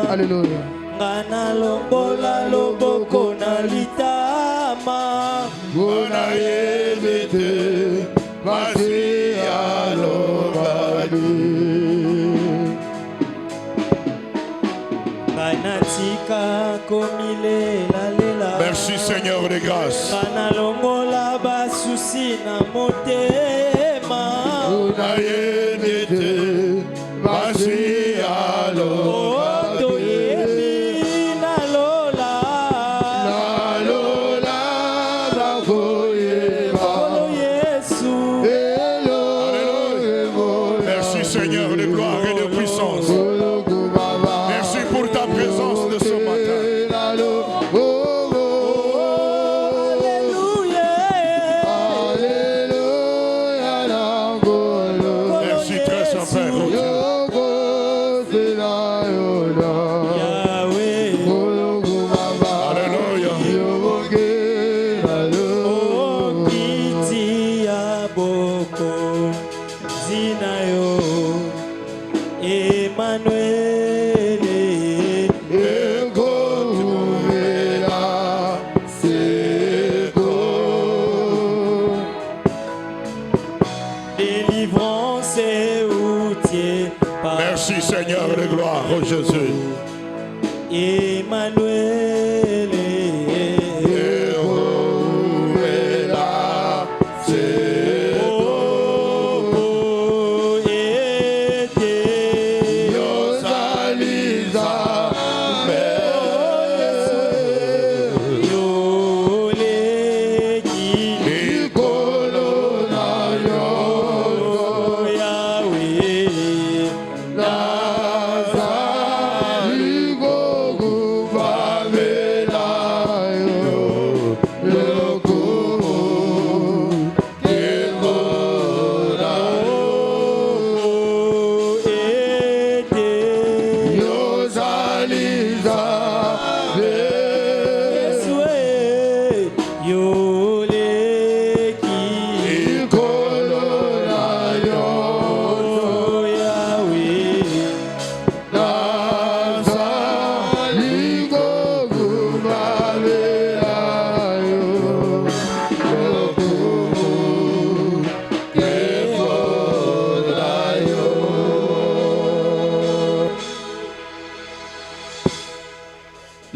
Alléluia. Ngana lombola loboko na litama. Bona yebete masi alobali. Ngana komile la lela. Merci Seigneur de grâce. Ngana longola basusi na motema. Bona yebete masi alobali. Merci Seigneur de gloire, oh Jésus. Emmanuel.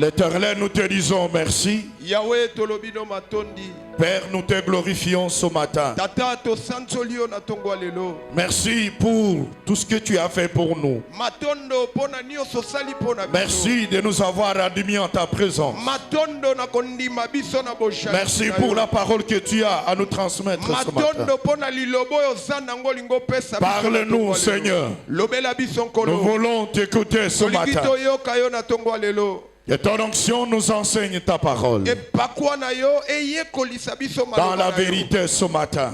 L'Éternel, nous te disons merci. Yahweh tolobino matondi. Père, nous te glorifions ce matin. Tata to sansolio na tongwa lelo. Merci pour tout ce que tu as fait pour nous. Matondo pona nio sosali pona biso. Merci de nous avoir admis en ta présence. Matondo na kondima biso na boshali. Merci pour la parole que tu as à nous transmettre ce matin. Matondo pona lilobo yo zana ngolingo pesa. Parle-nous, Seigneur. Lobela biso nkolo. Nous voulons t'écouter ce matin. Kolikito yo kayo na tongwa lelo. Que ton onction nous enseigne ta parole. Dans la vérité ce matin.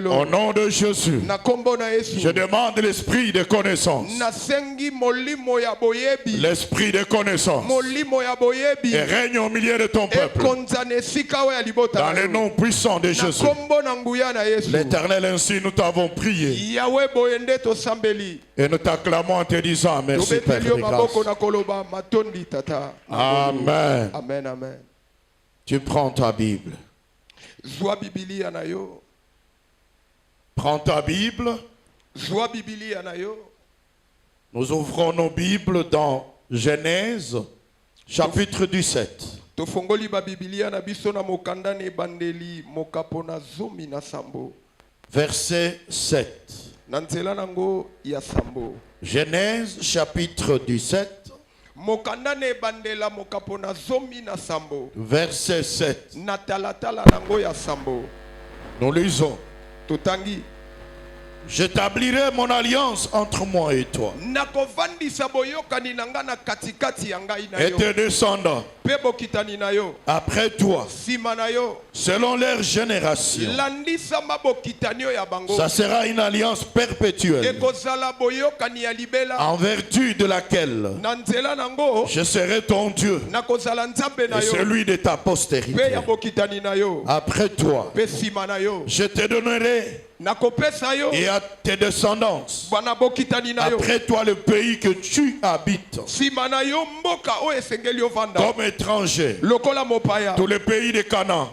Au nom de Jésus. Je demande l'esprit de connaissance. L'esprit de connaissance. Et règne au milieu de ton peuple. Dans le nom puissant de Jésus. L'Éternel, ainsi nous t'avons prié. Et nous t'acclamons en te disant merci Père de grâce. Amen. Amen, amen. Tu prends ta Bible. Prends ta Bible. Nous ouvrons nos Bibles dans Genèse, chapitre 17. Verset 7. Genèse, chapitre 17. Verset 7. Nous lisons. J'établirai mon alliance entre moi et toi. Et tes descendants après toi, selon leur génération. Ça sera une alliance perpétuelle, en vertu de laquelle je serai ton Dieu et celui de ta postérité. Après toi, je te donnerai et à tes descendants après toi le pays que tu habites comme étranger, tout le pays de Canaan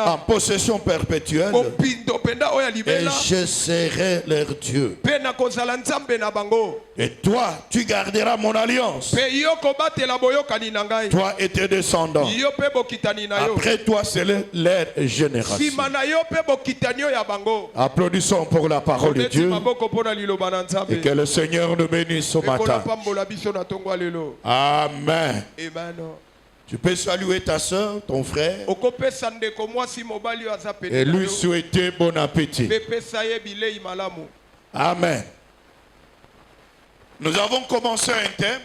en possession perpétuelle, et je serai leur Dieu. Et toi, tu garderas mon alliance, toi et tes descendants après toi, c'est leur génération. Applaudissons pour la parole de Dieu et que le Seigneur nous bénisse ce matin. Amen. Tu peux saluer ta soeur, ton frère, et lui souhaiter bon appétit. Amen. Nous avons commencé un thème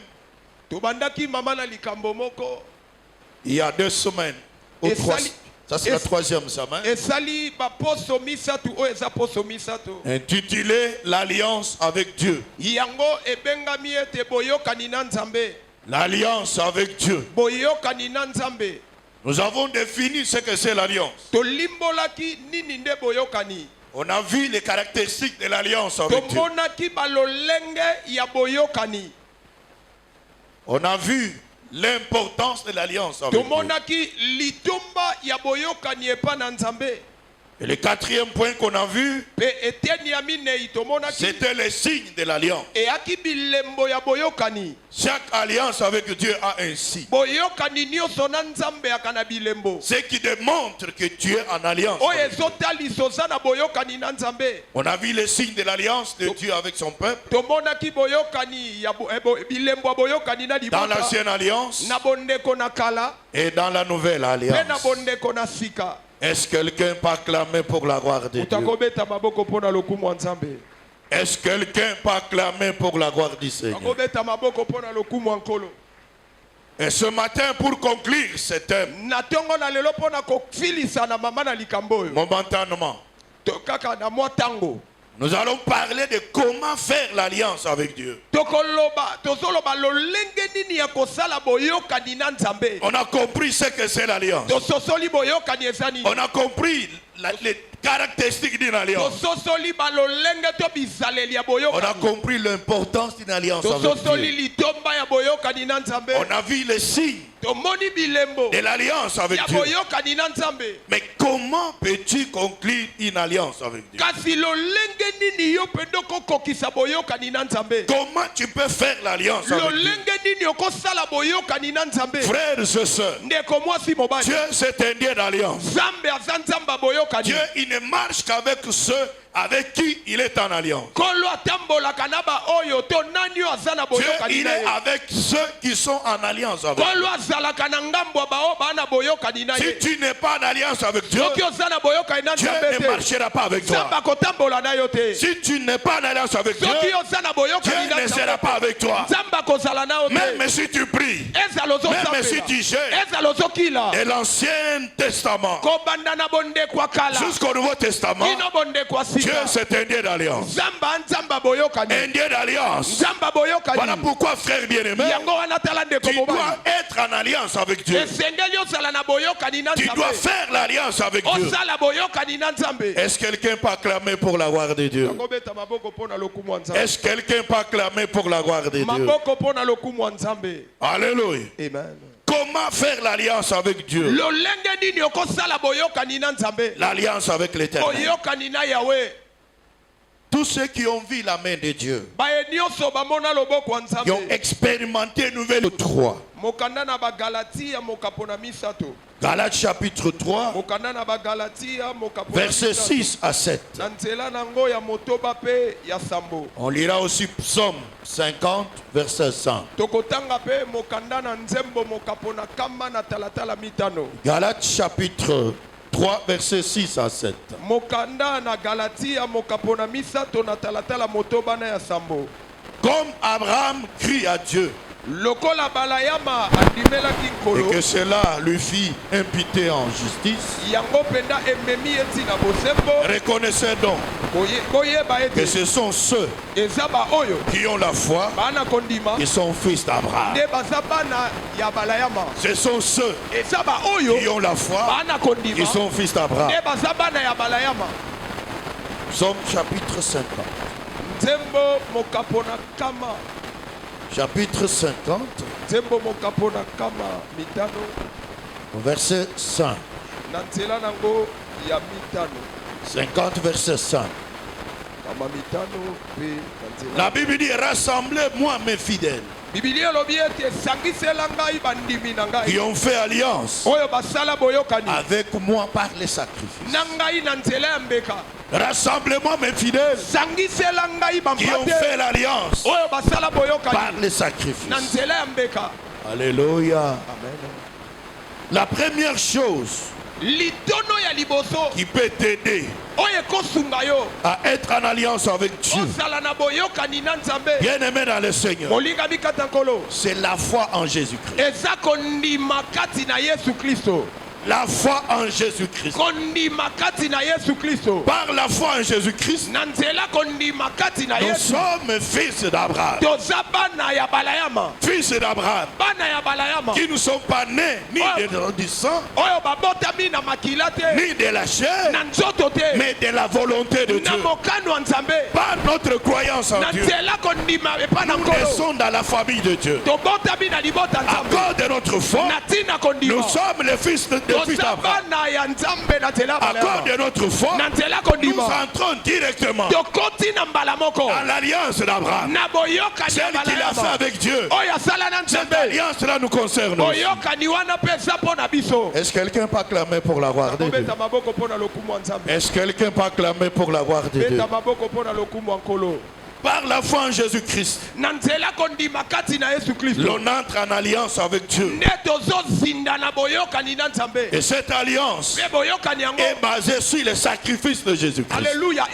il y a 2 semaines ou 3 semaines. Ça c'est la 3e semaine. Intitulé l'alliance avec Dieu. L'alliance avec Dieu. Nous avons défini ce que c'est l'alliance. On a vu les caractéristiques de l'alliance avec Dieu. On a vu l'importance de l'alliance avec Dieu. Et le 4e point qu'on a vu, c'était le signe de l'alliance. Chaque alliance avec Dieu a un signe, ce qui démontre que tu es en alliance avec Dieu. On a vu le signe de l'alliance de Dieu avec son peuple dans l'ancienne alliance et dans la nouvelle alliance. Est-ce que quelqu'un peut acclamer pour la gloire de Dieu? Est-ce que quelqu'un peut acclamer pour la gloire du Seigneur? Et ce matin, pour conclure ce thème, momentanément, nous allons parler de comment faire l'alliance avec Dieu. On a compris ce que c'est l'alliance. On a compris les caractéristiques d'une alliance. On a compris l'importance d'une alliance avec Dieu. On a vu les signes de l'alliance avec Dieu. Mais comment peux-tu conclure une alliance avec Dieu? Comment tu peux faire l'alliance avec Dieu? Frères et sœurs, Dieu c'est un Dieu d'alliance. Dieu il ne marche qu'avec ceux avec qui il est en alliance. Dieu il est avec ceux qui sont en alliance avec lui. Si tu n'es pas en alliance avec Dieu, Dieu ne marchera pas avec toi. Si tu n'es pas en alliance avec Dieu, Dieu ne sera pas avec toi. Même si tu pries, même si tu jeûnes, de l'Ancien Testament jusqu'au Nouveau Testament, Dieu c'est un Dieu d'alliance. Un Dieu d'alliance. Voilà pourquoi, frère bien-aimé, tu dois être en alliance avec Dieu. Tu dois faire l'alliance avec Dieu. Est-ce que quelqu'un peut acclamer pour la gloire de Dieu? Est-ce que quelqu'un peut acclamer pour la gloire de Dieu? Alléluia. Amen. Comment faire l'alliance avec Dieu? L'alliance avec l'Éternel. Tous ceux qui ont vu la main de Dieu, qui ont expérimenté nouvelle 3. Galates chapitre 3, versets 6 à 7. On lira aussi Psaume 50, verset 100. Galates chapitre 3. 3, versets 6 à 7. Comme Abraham crie à Dieu, et que cela lui fit imputer en justice, reconnaissez donc que ce sont ceux qui ont la foi qui sont fils d'Abraham. Ce sont ceux qui ont la foi qui sont fils d'Abraham. Psaume chapitre 50. Chapitre 50, verset 5. 50, verset 5. La Bible dit, rassemblez-moi mes fidèles qui ont fait alliance avec moi par les sacrifices. Rassemblez-moi mes fidèles qui ont fait l'alliance par les sacrifices. Alléluia. La première chose qui peut t'aider à être en alliance avec Dieu, bien aimé dans le Seigneur, c'est la foi en Jésus-Christ. La foi en Jésus-Christ. Par la foi en Jésus-Christ, nous sommes fils d'Abraham. Fils d'Abraham. Qui ne sont pas nés ni du sang, ni de la chair, mais de la volonté de Dieu. Par notre croyance en Dieu, nous naissons dans la famille de Dieu. À cause de notre foi, nous sommes les fils de Dieu. À cause de notre foi, nous entrons directement à l'alliance d'Abraham. Celle qu'il a fait avec Dieu. Cette alliance-là nous concerne aussi. Est-ce que quelqu'un peut acclamer pour la gloire de Dieu? Est-ce que quelqu'un peut acclamer pour la gloire de Dieu? Par la foi en Jésus-Christ, l'on entre en alliance avec Dieu. Et cette alliance est basée sur le sacrifice de Jésus-Christ. Alléluia.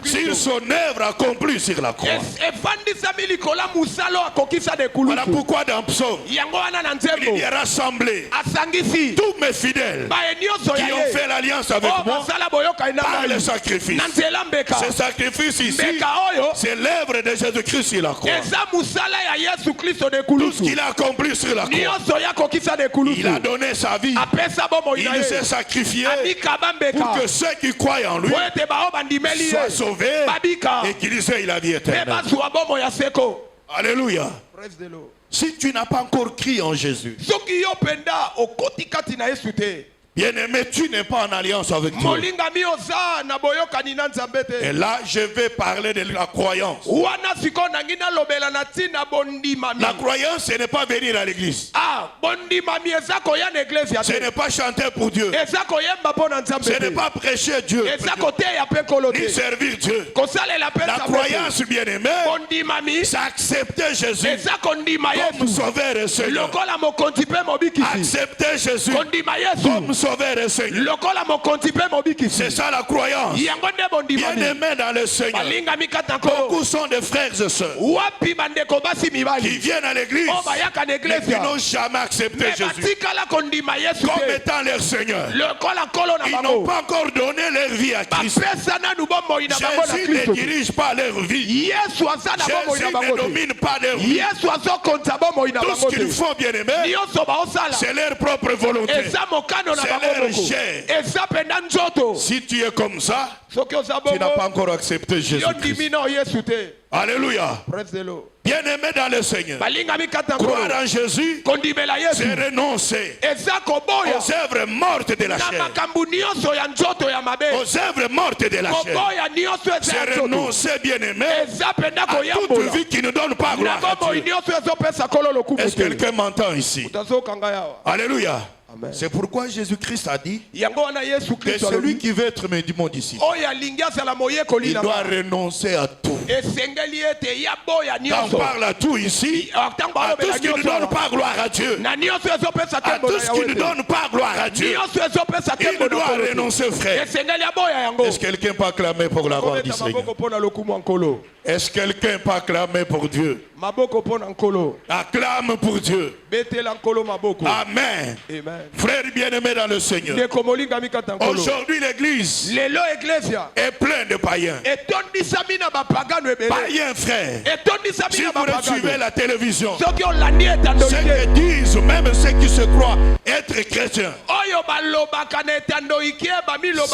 Sur son œuvre accomplie sur la croix. Voilà pourquoi dans Psaume, il est rassemblé tous mes fidèles qui ont fait l'alliance avec moi par le sacrifice. Ce sacrifice ici, c'est l'œuvre de Jésus-Christ sur la croix. Tout ce qu'il a accompli sur la croix, il a donné sa vie, il s'est sacrifié pour que ceux qui croient en lui soient sauvés et qu'ils aient la vie éternelle. Alléluia. Si tu n'as pas encore crié en Jésus, bien-aimé, tu n'es pas en alliance avec Dieu. Et là, je vais parler de la croyance. La croyance, ce n'est pas venir à l'église. Ce n'est pas chanter pour Dieu. Ce n'est pas prêcher Dieu. Ni servir Dieu. La croyance, bien-aimé, c'est accepter Jésus comme sauveur et Seigneur. Accepter Jésus comme sauveur et Seigneur. C'est ça la croyance. Bien-aimés dans le Seigneur, beaucoup sont des frères et sœurs qui viennent à l'église mais qui n'ont jamais accepté Jésus comme étant leur Seigneur. Ils n'ont pas encore donné leur vie à Christ. Jésus ne dirige pas leur vie. Jésus ne domine pas leur vie. Tout ce qu'ils font, bien-aimés, c'est leur propre volonté. Si tu es comme ça, tu n'as pas encore accepté Jésus-Christ. Alléluia. Bien-aimé dans le Seigneur, croire en Jésus, c'est renoncer aux œuvres mortes de la chair. Aux œuvres mortes de la chair. C'est renoncer, bien-aimé, à toute vie qui ne donne pas gloire à Dieu. Est-ce que quelqu'un m'entend ici? Alléluia. C'est pourquoi Jésus-Christ a dit que celui qui veut être mon disciple, il doit renoncer à tout. Quand on parle à tout ici, à tout ce qui ne donne pas gloire à Dieu, à tout ce qui ne donne pas gloire à Dieu, il doit renoncer, frère. Est-ce que quelqu'un peut acclamer pour la gloire du Seigneur? Est-ce que quelqu'un peut acclamer pour Dieu? Acclame pour Dieu. Amen. Frère bien-aimé dans le Seigneur, aujourd'hui l'église est pleine de païens. Païens, frère. Si vous suivez la télévision, ceux qui disent, même ceux qui se croient être chrétiens,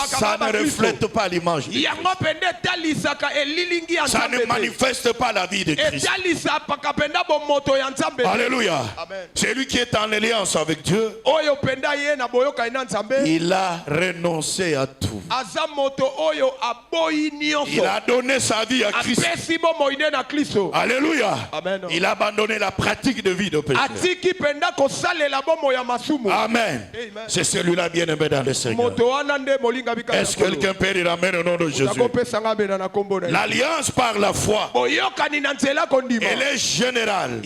ça ne reflète pas l'image de Christ. Ça ne manifeste pas la vie de Christ. Alléluia. Celui qui est en alliance avec Dieu, il a renoncé à tout. Il a donné sa vie à Christ. Alléluia. Il a abandonné la pratique de vie de péché. Amen. C'est celui-là bien aimé dans le Seigneur. Est-ce que quelqu'un peut dire amen au nom de Jésus? L'alliance par la foi, elle est générale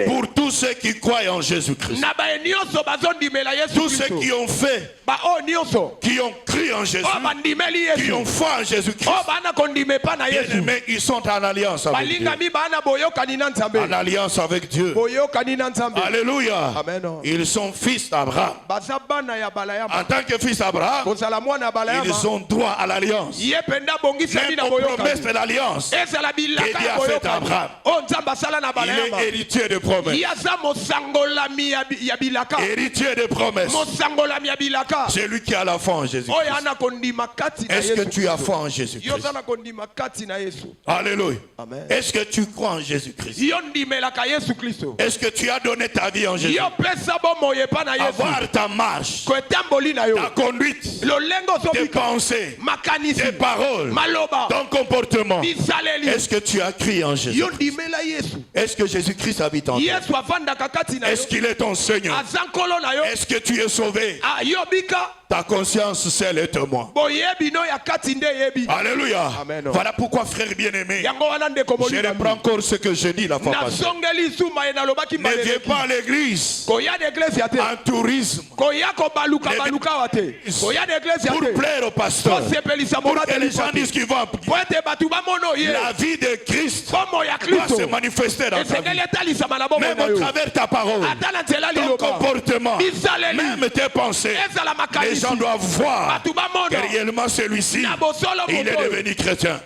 pour tous ceux qui croient en Jésus-Christ. Tous ceux qui ont fait, qui ont cru en Jésus, qui ont foi en Jésus-Christ, bien-aimés, ils sont en alliance avec Dieu. En alliance avec Dieu. Alléluia. Ils sont fils d'Abraham. En tant que fils d'Abraham, ils ont droit à l'alliance. Même aux promesses de l'alliance que Dieu a fait à Abraham. Il est héritier de promesses. Héritier de promesses. C'est lui qui a la foi en Jésus-Christ. Est-ce que tu as foi en Jésus-Christ? Alléluia. Est-ce que tu crois en Jésus-Christ? Est-ce que tu as donné ta vie en Jésus? Avoir ta marche, ta conduite, tes pensées, tes paroles, ton comportement. Est-ce que tu as crié en Jésus? Est-ce que Jésus-Christ habite en toi? Est-ce qu'il est ton Seigneur? Est-ce que tu es sauvé? Ta conscience, c'est le témoin. Alléluia. Voilà pourquoi, frère bien-aimé, je reprends encore ce que je dis la fois passée. Ne viens pas à l'église en tourisme. Pour plaire au pasteur. Pour que les gens disent qu'ils vont appliquer. La vie de Christ doit se manifester dans ta vie. Même au travers de ta parole, ton comportement, même tes pensées. Les gens doivent voir que réellement celui-ci, il est devenu chrétien.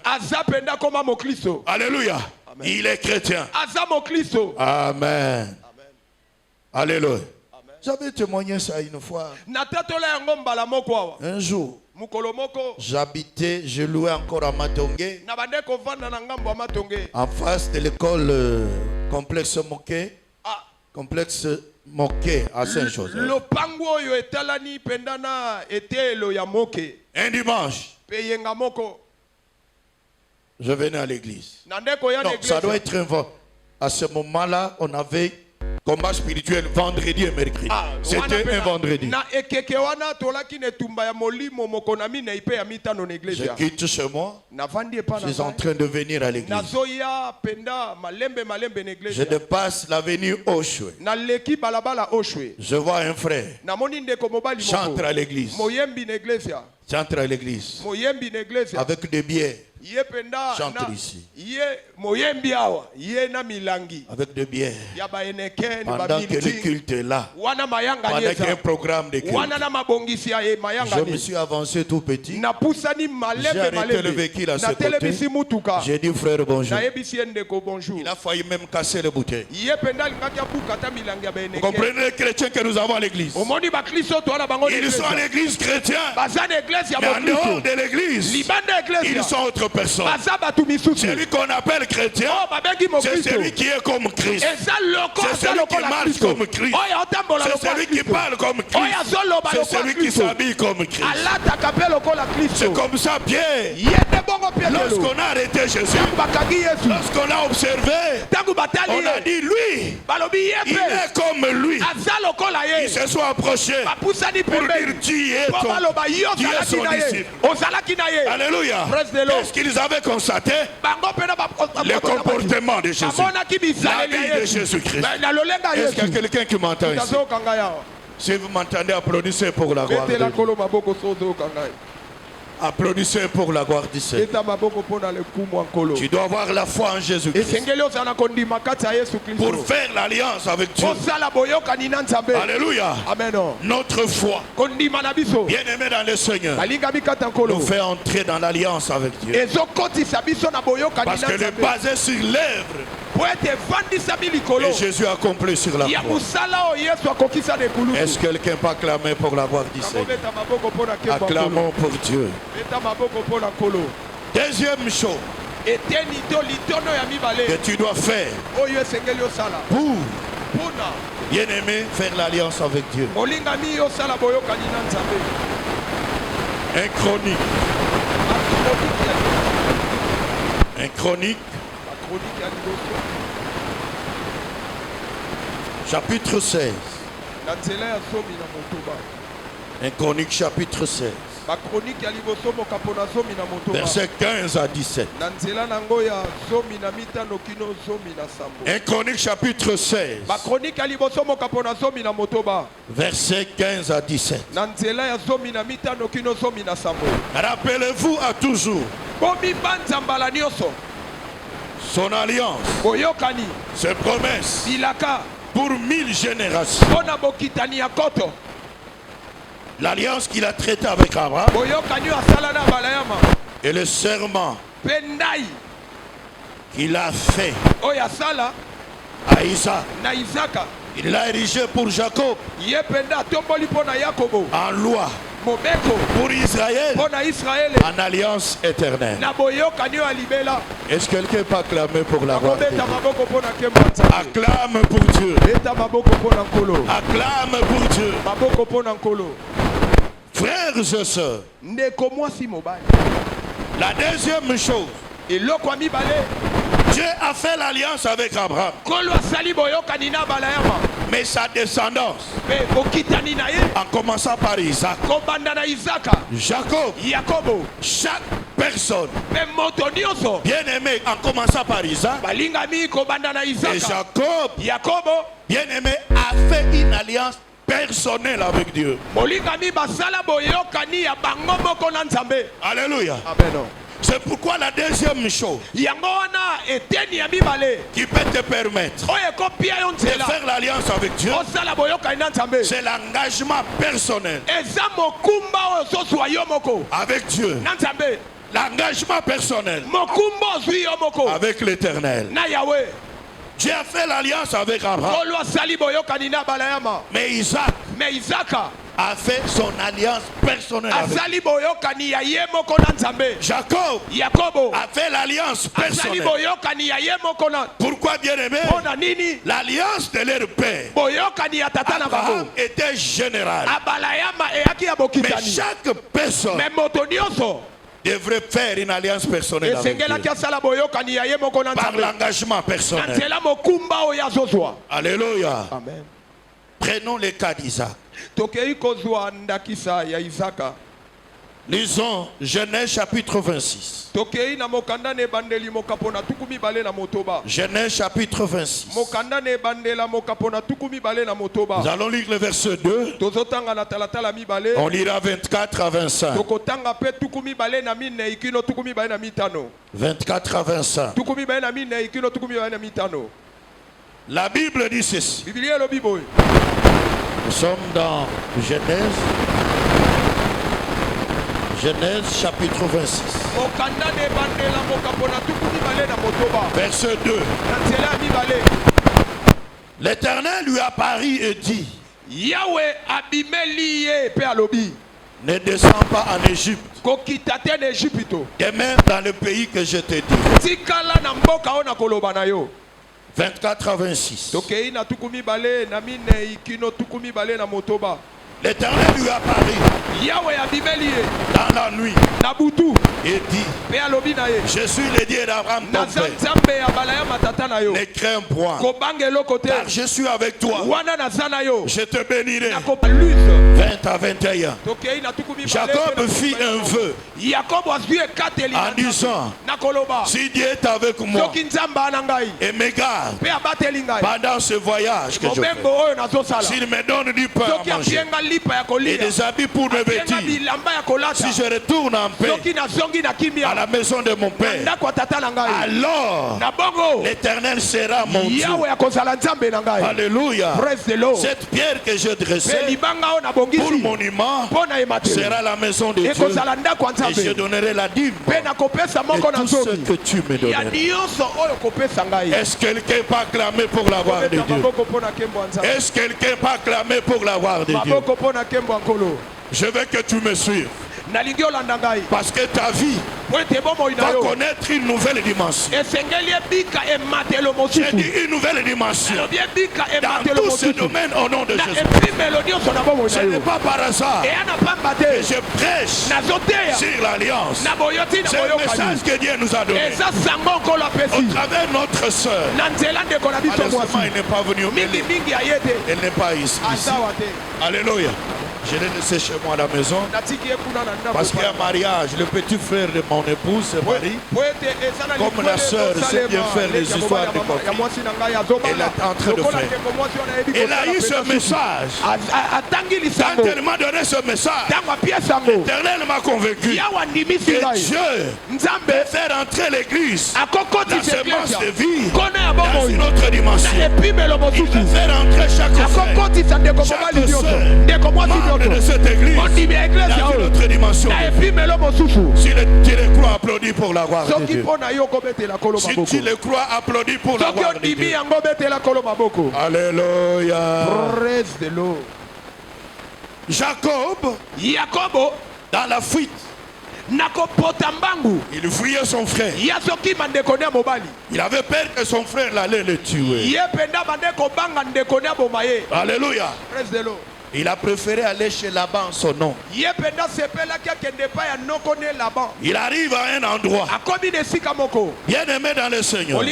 Alléluia. Il est chrétien. Amen. Alléluia. J'avais témoigné ça une fois. Un jour, j'habitais, je louais encore à Matongé, en face de l'école complexe Moké. Complexe Moké à Saint-Joseph. Un dimanche, je venais à l'église. Non, ça doit être à ce moment-là, on avait combat spirituel vendredi et mercredi. C'était un vendredi. Je quitte chez moi. Je suis en train de venir à l'église. Je dépasse l'avenue Oshwe. Je vois un frère. J'entre à l'église. J'entre à l'église. Avec des billets. J'entre ici. Avec des bières. Pendant que le culte est là. Pendant qu'il y a un programme de culte. Je me suis avancé tout petit. J'ai arrêté le véhicule à ce côté. J'ai dit frère bonjour. Il a failli même casser les bouteilles. Vous comprenez les chrétiens que nous avons à l'église? Ils sont à l'église chrétienne. Mais en dehors de l'église, ils sont autre part. personnes. Celui qu'on appelle chrétien, c'est celui qui est comme Christ. C'est celui qui marche comme Christ. C'est celui qui parle comme Christ. C'est celui qui s'habille comme Christ. C'est comme ça Pierre, lorsqu'on a arrêté Jésus, lorsqu'on a observé, on a dit lui, il est comme lui. Il se soit approché pour dire tu es son disciple. Alléluia. Qu'est-ce qu'ils avaient constaté? Le comportement de Jésus, la vie de Jésus-Christ. Est-ce qu'il y a quelqu'un qui m'entend ici? Si vous m'entendez, applaudissez pour la gloire de Dieu. Applaudissez pour la gloire du Seigneur. Tu dois avoir la foi en Jésus-Christ pour faire l'alliance avec Dieu. Alléluia. Notre foi, bien-aimé dans le Seigneur, nous fait entrer dans l'alliance avec Dieu. Parce que le basé sur l'œuvre et Jésus a accompli sur la croix. Est-ce que quelqu'un peut acclamer pour la gloire du Seigneur? Acclamons pour Dieu. Deuxième chose que tu dois faire pour, bien-aimé, faire l'alliance avec Dieu. Un Chronique. Un Chronique. Chapitre 16. Un Chronique chapitre 16. Verset 15 à 17. Un Chronique chapitre 16. Verset 15 à 17. Rappelez-vous à toujours son alliance, ses promesses pour 1000 générations. L'alliance qu'il a traitée avec Abraham et le serment qu'il a fait à Isaac. Il l'a érigé pour Jacob en loi, pour Israël en alliance éternelle. Est-ce que quelqu'un peut acclamer pour la gloire de Dieu? Acclame pour Dieu. Acclame pour Dieu. Frères et sœurs, la deuxième chose, Dieu a fait l'alliance avec Abraham. Mais sa descendance, en commençant par Isaac, Jacob, chaque personne, bien aimé, en commençant par Isaac, et Jacob, bien aimé, a fait une alliance personnelle avec Dieu. Alléluia. Amen. C'est pourquoi la deuxième chose qui peut te permettre de faire l'alliance avec Dieu, c'est l'engagement personnel avec Dieu. L'engagement personnel avec l'Éternel. Dieu a fait l'alliance avec Abraham. Mais Isaac a fait son alliance personnelle avec Jacob a fait l'alliance personnelle. Pourquoi, bien aimé? L'alliance de leur père Abraham était générale. Mais chaque personne devrait faire une alliance personnelle avec Dieu par l'engagement personnel. Alléluia. Amen. Prenons le cas d'Isaac. Lisons Genèse chapitre 26. Genèse chapitre 26. Nous allons lire le verset 2. On lira 24 à 25. 24 à 25. La Bible dit ceci. Nous sommes dans Genèse chapitre 26. Verset 2. L'Éternel lui apparut et dit: ne descends pas en Égypte. Demain dans le pays que je te dis. 24 à 26. L'Éternel lui apparaît dans la nuit et dit: je suis le Dieu d'Abraham ton père. Ne crains point, car je suis avec toi. Je te bénirai. 20 à 21. Jacob fit un vœu en disant: si Dieu est avec moi et m'égare pendant ce voyage que je fais, s'il me donne du pain à manger et des habits pour me vêtir, si je retourne en paix à la maison de mon père, alors l'Éternel sera mon Dieu. Alléluia. Cette pierre que je dressais pour monument sera la maison de Dieu, et je donnerai la dîme et tout ce que tu me donneras. Est-ce que quelqu'un peut acclamer pour la gloire de Dieu? Est-ce que quelqu'un peut acclamer pour la gloire de Dieu? Je veux que tu me suives, parce que ta vie va connaître une nouvelle dimension. J'ai dit une nouvelle dimension dans tous ces domaines au nom de Jésus. Ce n'est pas par hasard que je prêche sur l'alliance. C'est le message que Dieu nous a donné au travers de notre soeur. Malheureusement, elle n'est pas venue au milieu. Elle n'est pas ici. Alléluia. Je l'ai laissé chez moi à la maison parce qu'il y a un mariage. Le petit frère de mon épouse se marie. Comme la soeur sait bien faire les histoires de mon fils, elle est en train de faire. Elle a eu ce message. Quand elle m'a donné ce message, l'Éternel m'a convaincu que Dieu peut faire entrer l'église dans ce manche de vie, dans une autre dimension. Il peut faire entrer chaque frère, chaque soeur de cette église dans une autre dimension. Si tu le crois, applaudis pour la gloire de Dieu. Si tu le crois, applaudis pour la gloire de Dieu. Alléluia. Jacob, dans la fuite, il fuyait son frère. Il avait peur que son frère allait le tuer. Alléluia. Il a préféré aller chez Laban, son nom. Il arrive à un endroit, bien aimé dans le Seigneur.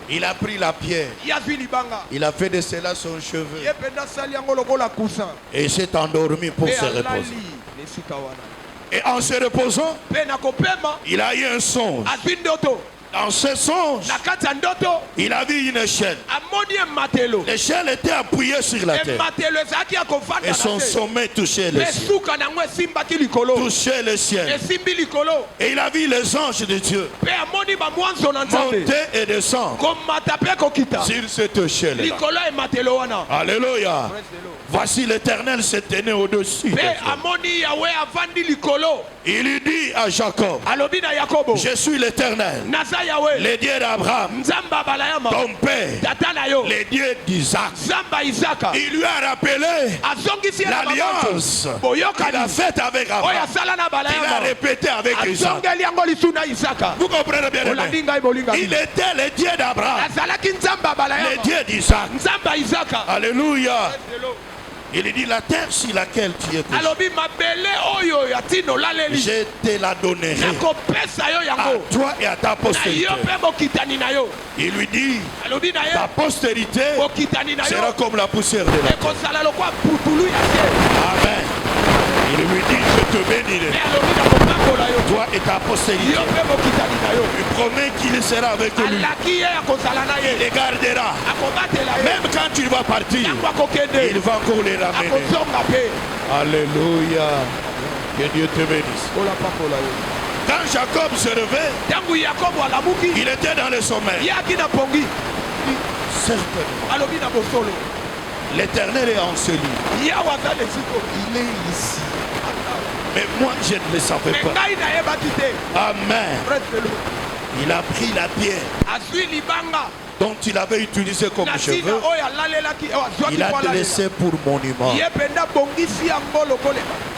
Il a pris la pierre. Il a fait de cela son cheveu. Et il s'est endormi pour se reposer. Et en se reposant, il a eu un songe. Dans ce songe, il a vu une échelle. L'échelle était appuyée sur la terre. Et son sommet touchait le ciel. Touchait le ciel. Et il a vu les anges de Dieu monter et descendre sur cette échelle. Alléluia. Voici l'Éternel se tenait au-dessus. Il lui dit à Jacob: je suis l'Éternel, le Dieu d'Abraham, ton père, le Dieu d'Isaac. Il lui a rappelé l'alliance qu'il a faite avec Abraham. Il a répété avec Isaac. Vous comprenez bien? Il était le Dieu d'Abraham, le Dieu d'Isaac. Alléluia. Il dit: la terre sur laquelle tu es couché, je te la donnerai à toi et à ta postérité. Il lui dit: ta postérité sera comme la poussière de la terre. Amen. Il lui dit: je te bénirai, toi et ta postérité. Il promet qu'il sera avec lui. Il les gardera. Même quand tu vas partir, il va encore les ramener. Alléluia. Que Dieu te bénisse. Quand Jacob se réveille, il était dans le sommeil. Certainement, l'Éternel est en celui. Il est ici. Mais moi je ne le savais pas. Amen. Il a pris la pierre dont il avait utilisé comme cheveux. Il a laissé pour monument.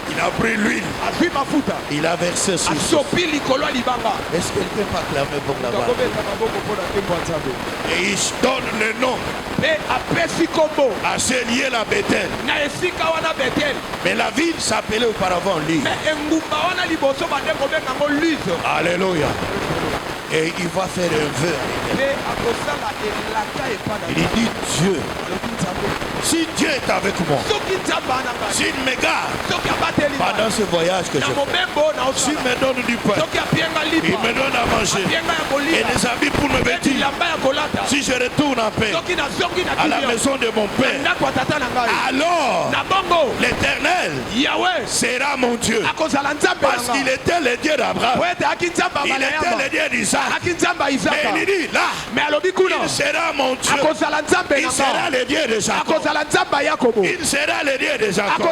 Il Il a pris l'huile. Il a versé sur ce. Est-ce que quelqu'un peut acclamer pour la gloire? Et il donne le nom à ce lieu la Bethel. Mais la ville s'appelait auparavant Luz. Alléluia. Et il va faire un vœu. Il dit Dieu, si Dieu est avec moi, s'il me garde pendant ce voyage que je fais, s'il me donne du pain, il me donne à manger et des habits pour me vêtir, si je retourne en paix à la maison de mon Père, alors l'Éternel sera mon Dieu. Parce qu'il était le Dieu d'Abraham, il était le Dieu d'Isaac. Mais il dit là, il sera mon Dieu. Il sera le Dieu de Jacob. Il sera le Dieu de Jacob.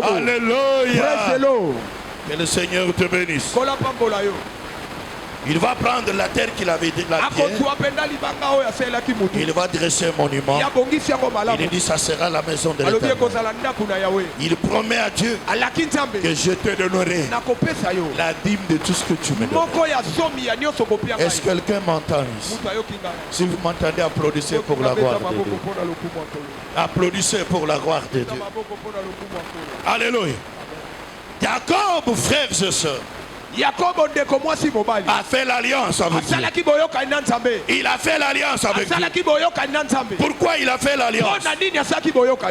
Alléluia. Que le Seigneur te bénisse. Il va prendre la terre qu'il avait dit, la pierre. Il va dresser un monument. Il dit ça sera la maison de l'Éternel. Il promet à Dieu que je te donnerai la dîme de tout ce que tu me donnes. Est-ce que quelqu'un m'entend ici? Si vous m'entendez, applaudissez pour la gloire de Dieu. Applaudissez pour la gloire de Dieu. Alléluia. Jacob, frères et sœurs, a fait l'alliance avec Dieu. Il a fait l'alliance avec Dieu. Pourquoi il a fait l'alliance?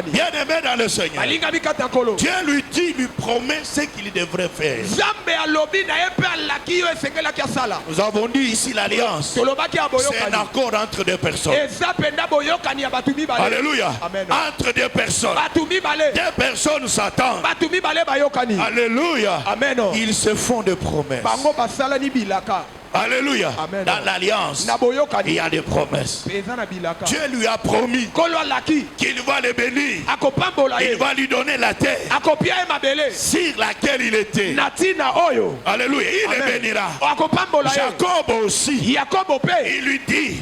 Bien aimé dans le Seigneur, Dieu lui dit, lui promet ce qu'il devrait faire. Nous avons dit ici l'alliance, c'est un accord entre deux personnes. Alléluia. Entre deux personnes. Deux personnes s'attendent. Alléluia. Ils se font de promesses. Alléluia. Dans l'alliance, il y a des promesses. Dieu lui a promis qu'il va le bénir. Il va lui donner la terre sur laquelle il était. Alléluia. Il le bénira. Jacob aussi, il lui dit,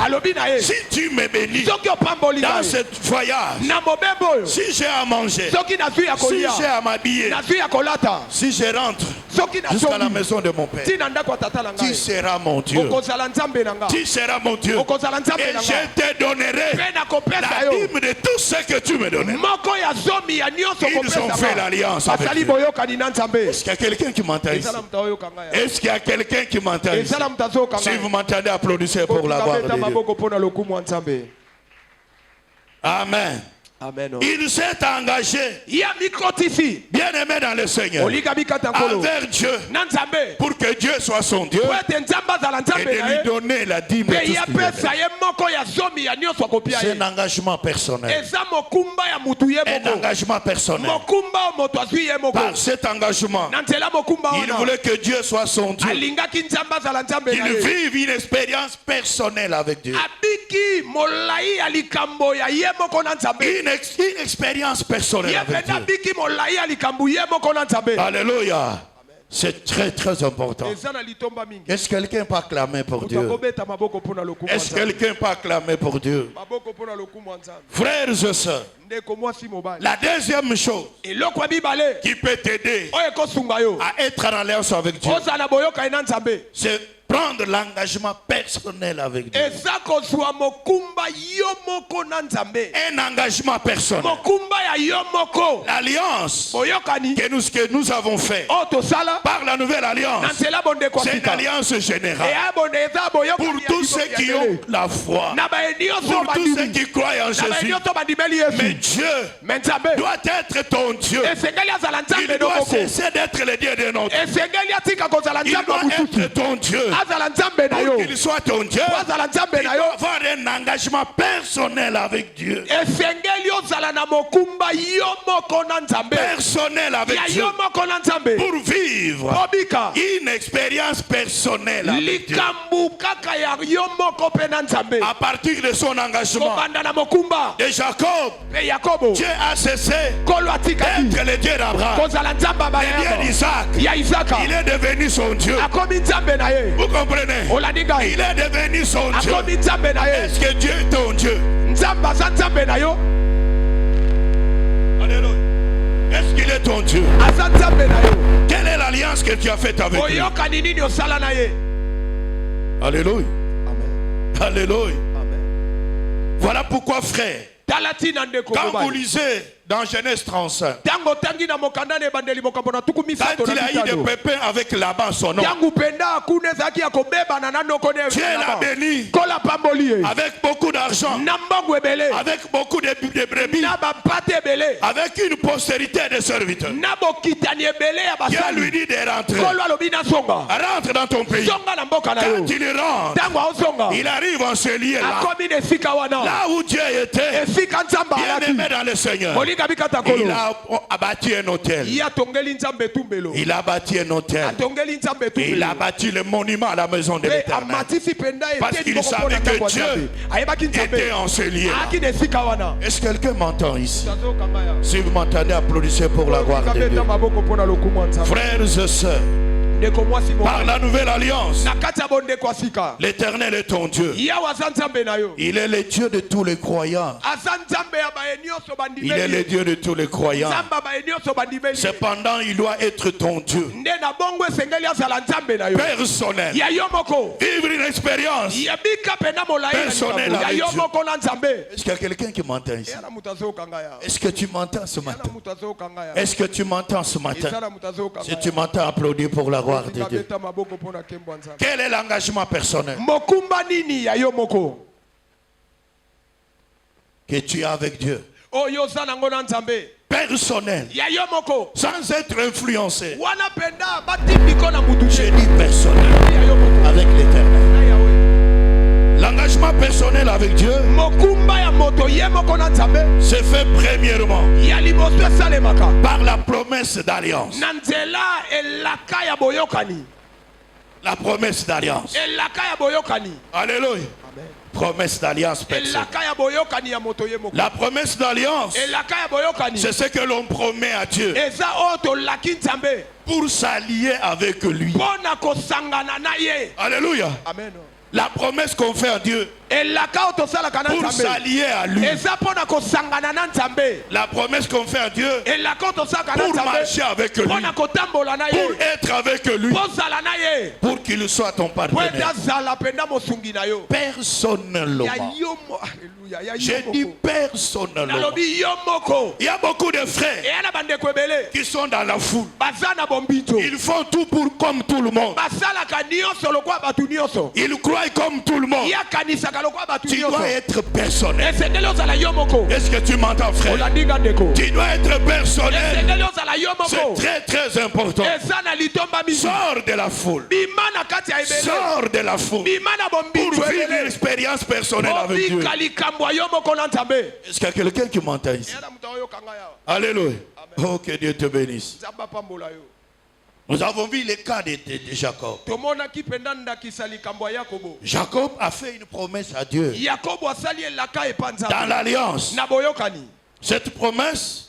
si tu me bénis dans ce voyage, si j'ai à manger, si j'ai à m'habiller, si je rentre jusqu'à la maison de mon Père, tu seras mon Dieu. Tu seras mon Dieu. Et je te donnerai la dîme de tout ce que tu me donnes. Ils ont fait l'alliance avec Dieu. Est-ce qu'il y a quelqu'un qui m'entend ici? Est-ce qu'il y a quelqu'un qui m'entend ici? Si vous m'entendez, applaudissez pour la gloire de Dieu. Amen. Il s'est engagé, bien aimé dans le Seigneur, envers Dieu, pour que Dieu soit son Dieu et de lui donner la dîme de tout ce qu'il a. C'est un engagement personnel. Un engagement personnel. Par cet engagement, il voulait que Dieu soit son Dieu. Qu'il vive une expérience personnelle avec Dieu. Une expérience personnelle avec Dieu. Alléluia. C'est très très important. Est-ce que quelqu'un peut acclamer pour Dieu? Est-ce que quelqu'un peut acclamer pour Dieu? Frères et sœurs, la deuxième chose qui peut t'aider à être en alliance avec Dieu, c'est prendre l'engagement personnel avec Dieu. Un engagement personnel. L'alliance que nous avons fait par la nouvelle alliance, c'est une alliance générale pour tous ceux qui ont la foi, pour tous ceux qui croient en Jésus. Mais Dieu doit être ton Dieu. Il doit cesser d'être le Dieu de notre. Il doit être ton Dieu. Pour qu'il soit ton Dieu, il doit avoir un engagement personnel avec Dieu. Personnel avec Dieu. Pour vivre une expérience personnelle avec Dieu. À partir de son engagement de Jacob, Dieu a cessé d'être le Dieu d'Abraham, le Dieu d'Isaac. Il est devenu son Dieu. Vous comprenez? Il est devenu son Dieu. Est-ce que Dieu est ton Dieu? Alléluia. Est-ce qu'il est ton Dieu. Quelle est l'alliance que tu as faite avec lui? Alléluia. Amen. Alléluia. Amen. Voilà pourquoi, frère, quand vous lisez dans Genèse 35, quand il a eu des pépins avec Laban, son homme, Dieu l'a béni avec beaucoup d'argent, avec beaucoup de brebis, avec une postérité de serviteurs. Dieu lui dit de rentrer. Rentre dans ton pays. Quand il rentre, il arrive en ce lieu-là, là où Dieu était, bien aimé dans le Seigneur. Il a bâti un hôtel. Il a bâti un hôtel. Il a bâti le monument à la maison de l'Éternel. Parce qu'il savait que Dieu était en ce lieu-là. Est-ce que quelqu'un m'entend ici? Si vous m'entendez, applaudissez pour la gloire de Dieu. Frères et sœurs, par la nouvelle alliance, l'Éternel est ton Dieu. Il est le Dieu de tous les croyants. Il est le Dieu de tous les croyants. Cependant, il doit être ton Dieu personnel. Vivre une expérience personnelle avec Dieu. Est-ce qu'il y a quelqu'un qui m'entend ici? Est-ce que tu m'entends ce matin? Est-ce que tu m'entends ce matin? Si tu m'entends, applaudis pour la gloire de Dieu. Quel est l'engagement personnel que tu as avec Dieu? Personnel, sans être influencé. Je dis personnel avec l'Éternel. L'engagement personnel avec Dieu se fait premièrement par la promesse d'alliance. La promesse d'alliance. Alléluia. Promesse d'alliance personnelle. La promesse d'alliance, c'est ce que l'on promet à Dieu pour s'allier avec lui. Alléluia. Amen. La promesse qu'on fait à Dieu pour s'allier à lui. La promesse qu'on fait à Dieu pour marcher avec lui, pour être avec lui, pour qu'il soit ton partenaire personnellement. J'ai dit personnellement. Il y a beaucoup de frères qui sont dans la foule. Ils font tout pour comme tout le monde. Ils croient comme tout le monde. Tu dois être personnel. Est-ce que tu m'entends, frère? Tu dois être personnel. C'est très très important. Sors de la foule. Sors de la foule pour vivre une expérience personnelle avec Dieu. Est-ce qu'il y a quelqu'un qui m'entend ici? Alléluia. Oh, que Dieu te bénisse. Nous avons vu le cas de Jacob. Jacob a fait une promesse à Dieu dans l'alliance. Cette promesse,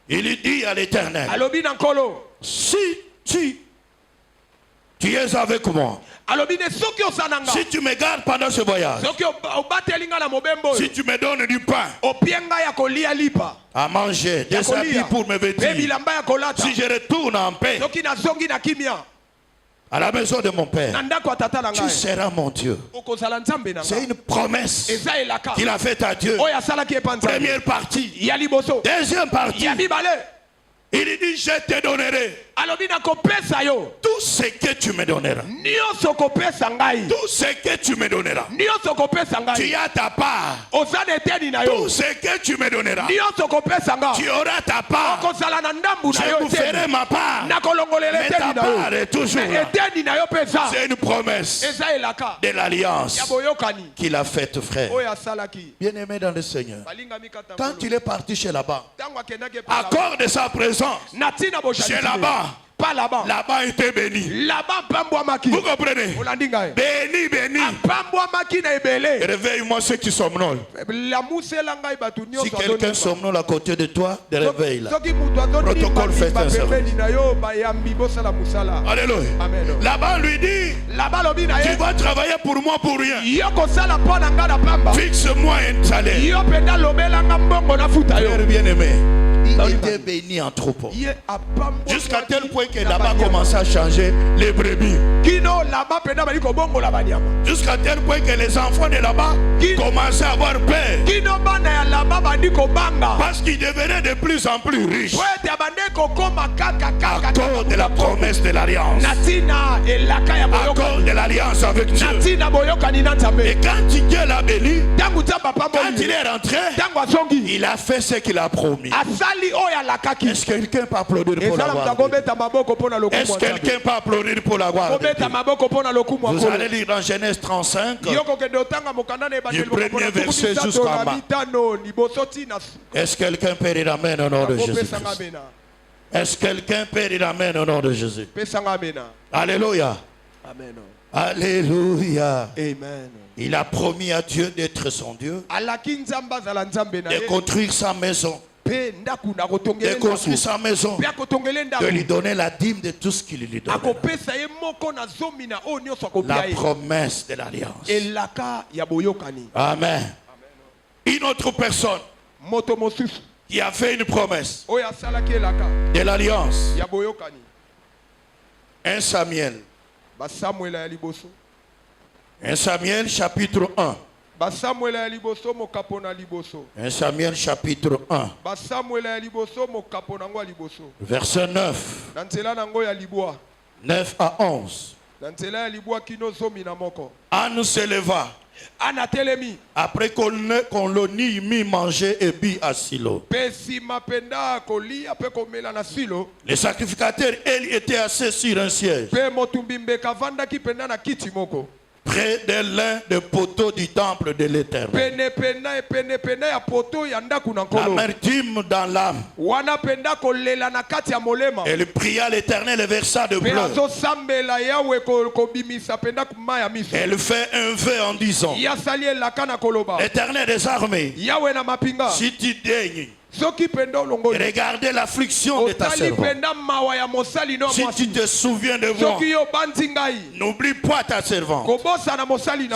il dit à l'Éternel, si tu es avec moi, si tu me gardes pendant ce voyage, si tu me donnes du pain à manger, des habits pour me vêtir, si je retourne en paix à la maison de mon père, tu seras mon Dieu. C'est une promesse qu'il a faite à Dieu. Première partie. Deuxième partie, il dit, je te donnerai tout ce que tu me donneras. Tout ce que tu me donneras. Tu as ta part. Tout ce que tu me donneras. Tu auras ta part. Je vous ferai ma part. Mais ta part est toujours là. C'est une promesse de l'alliance qu'il a faite, frère. Bien aimé dans le Seigneur, quand il est parti chez Laban, à cause de sa présence chez Laban, Pas Laban. Laban était béni. Vous comprenez? Béni, béni. Réveille-moi ceux qui somnolent. Si quelqu'un somnole à côté de toi, réveille-la. Protocole fait un service. Alléluia. Laban lui dit, tu vas travailler pour moi pour rien. Fixe-moi un salaire. Frère bien-aimé, Il était béni en troupeau. Jusqu'à tel point que là-bas commençait à changer les brebis. Jusqu'à tel point que les enfants de là-bas commençaient à avoir peur. Parce qu'ils devenaient de plus en plus riches. À cause de la promesse de l'alliance. À cause de l'alliance avec Dieu. Et quand Dieu l'a béni, quand il est rentré, il a fait ce qu'il a promis. Est-ce que quelqu'un peut applaudir pour la gloire? Est-ce que quelqu'un peut applaudir pour la gloire? Vous allez lire dans Genèse 35, du premier verset jusqu'en bas. Est-ce que quelqu'un peut dire amen au nom de Jésus? Est-ce que quelqu'un peut dire amen au nom de Jésus? Alléluia. Amen. Alléluia. Amen. Il a promis à Dieu d'être son Dieu, de construire sa maison, de construire sa maison, de lui donner la dîme de tout ce qu'il lui donne. La promesse de l'alliance. Amen. Une autre personne qui a fait une promesse de l'alliance. 1 Samuel. 1 Samuel chapitre 1. 1 Samuel chapitre 1. Verset 9. 9 à 11. Anne se leva. Après qu'on l'ait mis manger et bu à Silo. Le sacrificateur, elle, était assis sur un siège près de l'un des poteaux du temple de l'Éternel. L'amertume dans l'âme. Elle pria l'Éternel et versa de pleurs. Elle fait un vœu en disant: L'Éternel des armées, si tu daignes regardez l'affliction de ta servante, si tu te souviens de moi, n'oublie pas ta servante.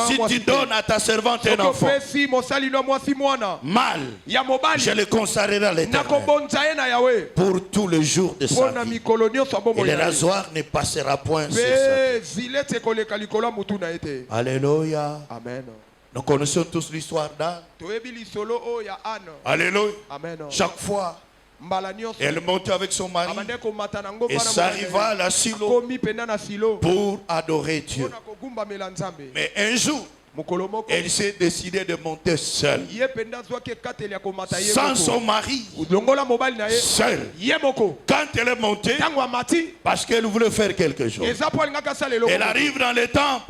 Si tu donnes à ta servante un enfant mal, je le consacrerai à l'Éternel pour tous les jours de sa vie, et le rasoir ne passera point sur sa tête. Alléluia. Amen. Nous connaissons tous l'histoire d'Anne. Alléluia. Chaque fois, elle montait avec son mari et s'arriva à la Silo pour adorer Dieu. Mais un jour, elle s'est décidée de monter seule, sans son mari, seule. Quand elle est montée, parce qu'elle voulait faire quelque chose, elle arrive dans le temple,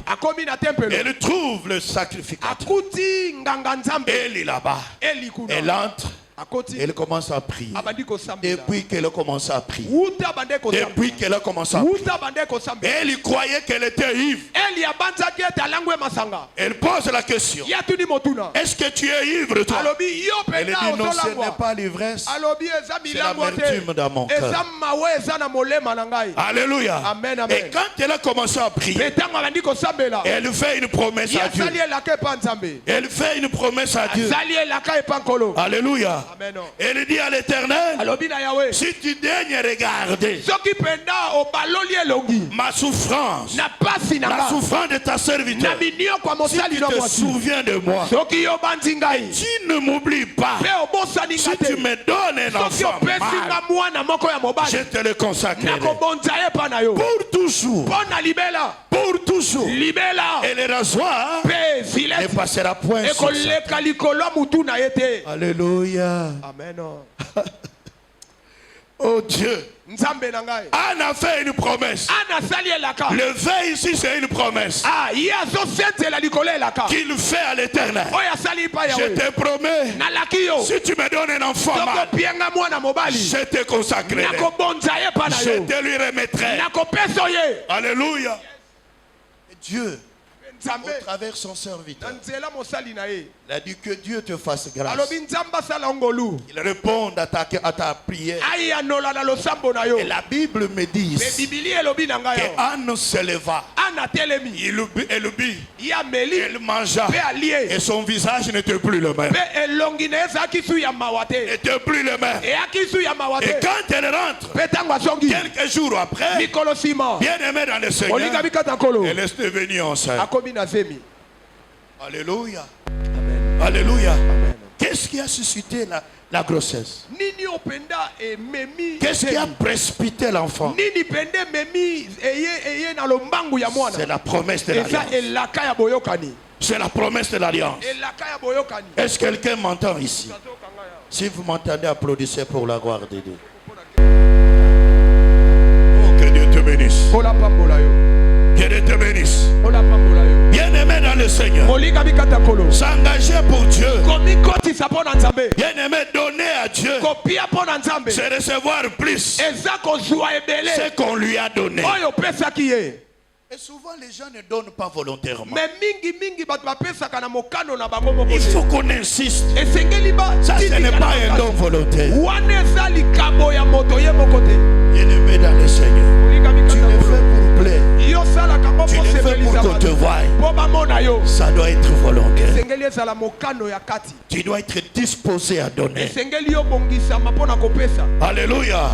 elle trouve le sacrificateur, elle est là-bas, elle entre. Elle commence à prier. Depuis qu'elle a commencé à prier, depuis qu'elle a commencé à prier, elle croyait qu'elle était ivre. Elle pose la question: est-ce que tu es ivre, toi? Elle dit: non, ce n'est pas l'ivresse, c'est l'amertume dans mon cœur. Alléluia. Amen, amen. Et quand elle a commencé à prier, elle fait une promesse à Dieu. Elle fait une promesse à Dieu. Alléluia. Amen. Elle dit à l'Éternel: si tu daignes regarder ma souffrance, la souffrance de ta serviteur, si tu te souviens de moi, tu ne m'oublies pas, si tu me donnes un enfant mal, je te le consacrerai pour toujours. Pour toujours. Et le rasoir ne passera point sur ça. Alléluia. Amen. Oh Dieu. Anne a fait une promesse. Le vœu ici, c'est une promesse qu'il fait à l'Éternel. Je te promets, si tu me donnes un enfant mal, je te consacrerai, je te lui remettrai. Alléluia. Dieu au travers son serviteur. Il a dit que Dieu te fasse grâce. Il réponde à ta prière. Et la Bible me dit qu'Anne se leva. Elle mangea. Et son visage n'était plus le même. N'était plus le même. Et quand elle rentre, quelques jours après, bien aimé dans le Seigneur, elle est devenue enceinte. Alléluia. Amen. Alléluia. Qu'est-ce qui a suscité la grossesse? Qu'est-ce qui a précipité l'enfant? C'est la promesse de l'alliance. C'est la promesse de l'alliance. Est-ce que quelqu'un m'entend ici? Si vous m'entendez, applaudissez pour la gloire de Dieu. Oh, que Dieu te bénisse. Que Dieu te bénisse. Bien-aimé dans le Seigneur, s'engager pour Dieu, bien-aimé, donner à Dieu, c'est recevoir plus ce qu'on lui a donné. Et souvent les gens ne donnent pas volontairement. Il faut qu'on insiste. Ça, ce n'est pas un don volontaire. Bien-aimé dans le Seigneur, tu le fais pour plaire. Tu le fais pour qu'on te voie. Ça doit être volontaire. Tu dois être disposé à donner. Alléluia.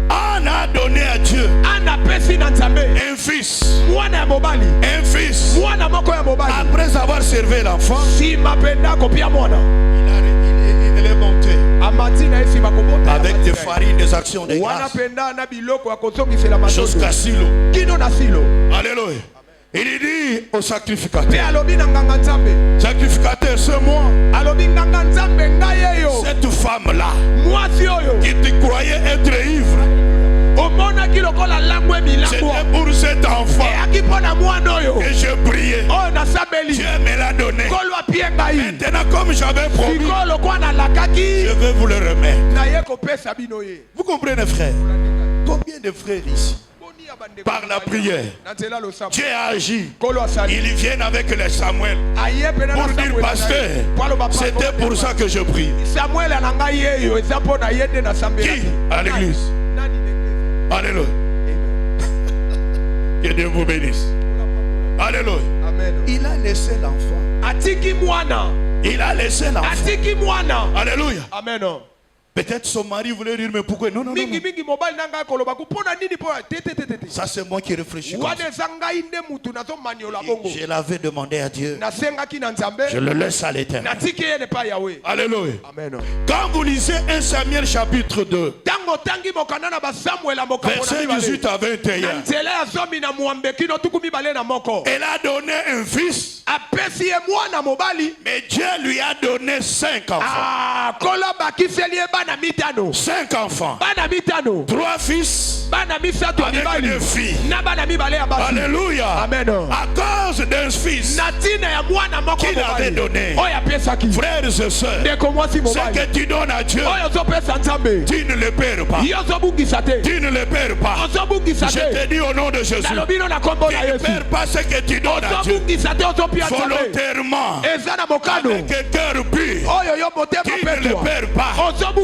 Anne a donné à Dieu un fils. Un fils. Après avoir servi l'enfant, il est monté avec des farines, des actions de grâce jusqu'à Silo. Alléluia. Il dit au sacrificateur, sacrificateur, c'est moi. Cette femme-là qui te croyait être ivre, c'était pour cet enfant que je priais. Dieu me l'a donné. Maintenant, comme j'avais promis, je vais vous le remettre. Vous comprenez, frère? Combien de frères ici, par la prière, Dieu a agi. Ils viennent avec les Samuel pour dire, pasteur, c'était pour ça que je prie. Qui à l'église? Alléluia. Que Dieu vous bénisse. Alléluia. Il a laissé l'enfant. Il a laissé l'enfant. Alléluia. Amen. Peut-être son mari voulait dire, mais pourquoi? Non, non, non. Ça, c'est moi qui réfléchis. Je l'avais demandé à Dieu. Je le laisse à l'Éternel. Alléluia. Amen. Quand vous lisez 1 Samuel chapitre 2, verset 18 à 21, elle a donné un fils, mais Dieu lui a donné 5 enfants. 5 enfants, 3 fils avec 2 filles. Alléluia. Amen. À cause d'un fils qu'il avait donné, frères et sœurs, ce que tu donnes à Dieu, tu ne le perds pas. Tu ne le perds pas. Je te dis au nom de Jésus, tu ne perds pas ce que tu donnes à Dieu volontairement, avec un cœur pur. Tu ne le perds pas.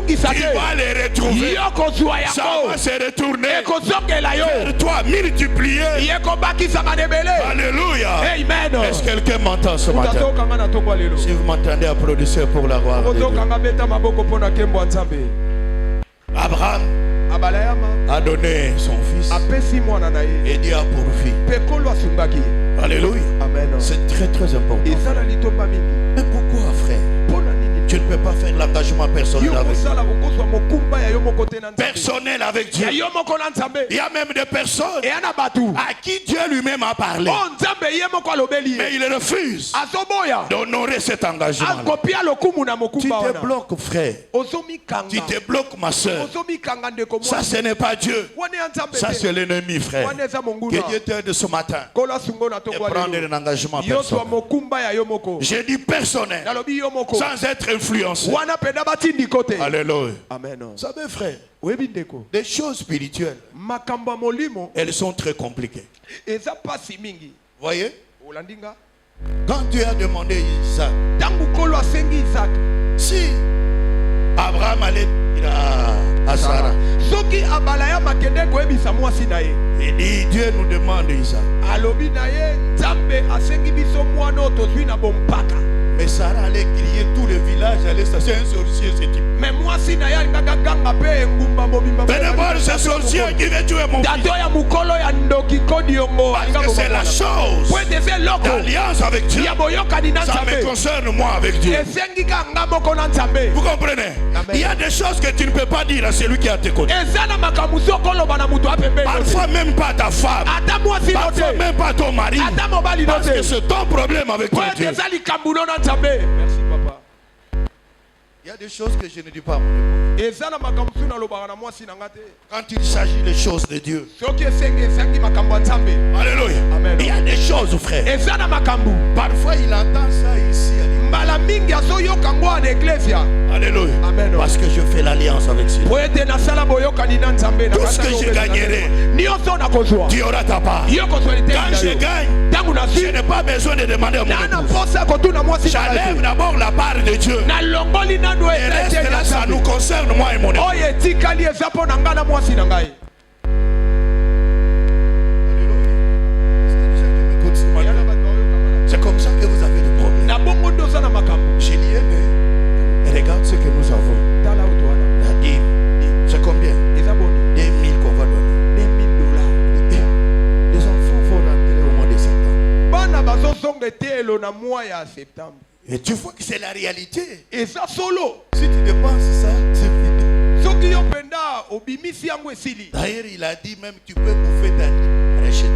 Tu vas les retrouver. Ça va se retourner vers toi, multiplier. Alléluia. Amen. Est-ce que quelqu'un m'entend ce matin? Si vous m'entendez, applaudissez pour la gloire de Dieu. Abraham a donné son fils et Dieu a pourvu. Alléluia. C'est très très important. Mais pourquoi, frère? Tu ne peux pas faire l'engagement personnel avec Dieu. Il y a même des personnes à qui Dieu lui-même a parlé, mais il refuse d'honorer cet engagement. Tu te bloques, frère. Tu te bloques, ma soeur. Ça, ce n'est pas Dieu. Ça, c'est l'ennemi, frère. Que Dieu t'aide ce matin de prendre un engagement personnel. J'ai dit personnel, sans être influencé. Alléluia. Amen. Vous savez, frère, des choses spirituelles, elles sont très compliquées. Voyez, Quand Dieu a demandé Isaac, si Abraham allait à Sarah, il dit Dieu nous demande Isaac. Mais Sarah allait crier, tout le village allait s'asseoir, un sorcier ce type. Mais moi si venez voir ce sorcier qui veut tuer mon fils. Parce que c'est la chose d'alliance avec Dieu. Ça me concerne moi avec Dieu. Vous comprenez? Il y a des choses que tu ne peux pas dire à celui qui a tes côtés. Parfois même pas ta femme. Parfois même pas ton mari. Parce que c'est ton problème avec ton Dieu. Merci papa. Il y a des choses que je ne dis pas à mon époux. Quand il s'agit des choses de Dieu. Alléluia. Amen. Il y a des choses, frère. Parfois il entend ça ici. Alléluia. Amen. Parce que je fais l'alliance avec Dieu. Tout ce que je gagnerai, tu auras ta part. Quand je gagne, je n'ai pas besoin de demander à mon épouse. J'enlève d'abord la part de Dieu. Et reste là, ça nous concerne moi et mon épouse. C'est comme ça que vous avez des problèmes. J'ai dit, mais regarde ce que nous avons. La dîme, c'est combien? 2000 qu'on va donner. Les enfants vont rentrer au mois de septembre. Et tu vois que c'est la réalité. Et ça solo. Si tu dépenses ça, c'est fini. D'ailleurs, il a dit même tu peux bouffer ta recette.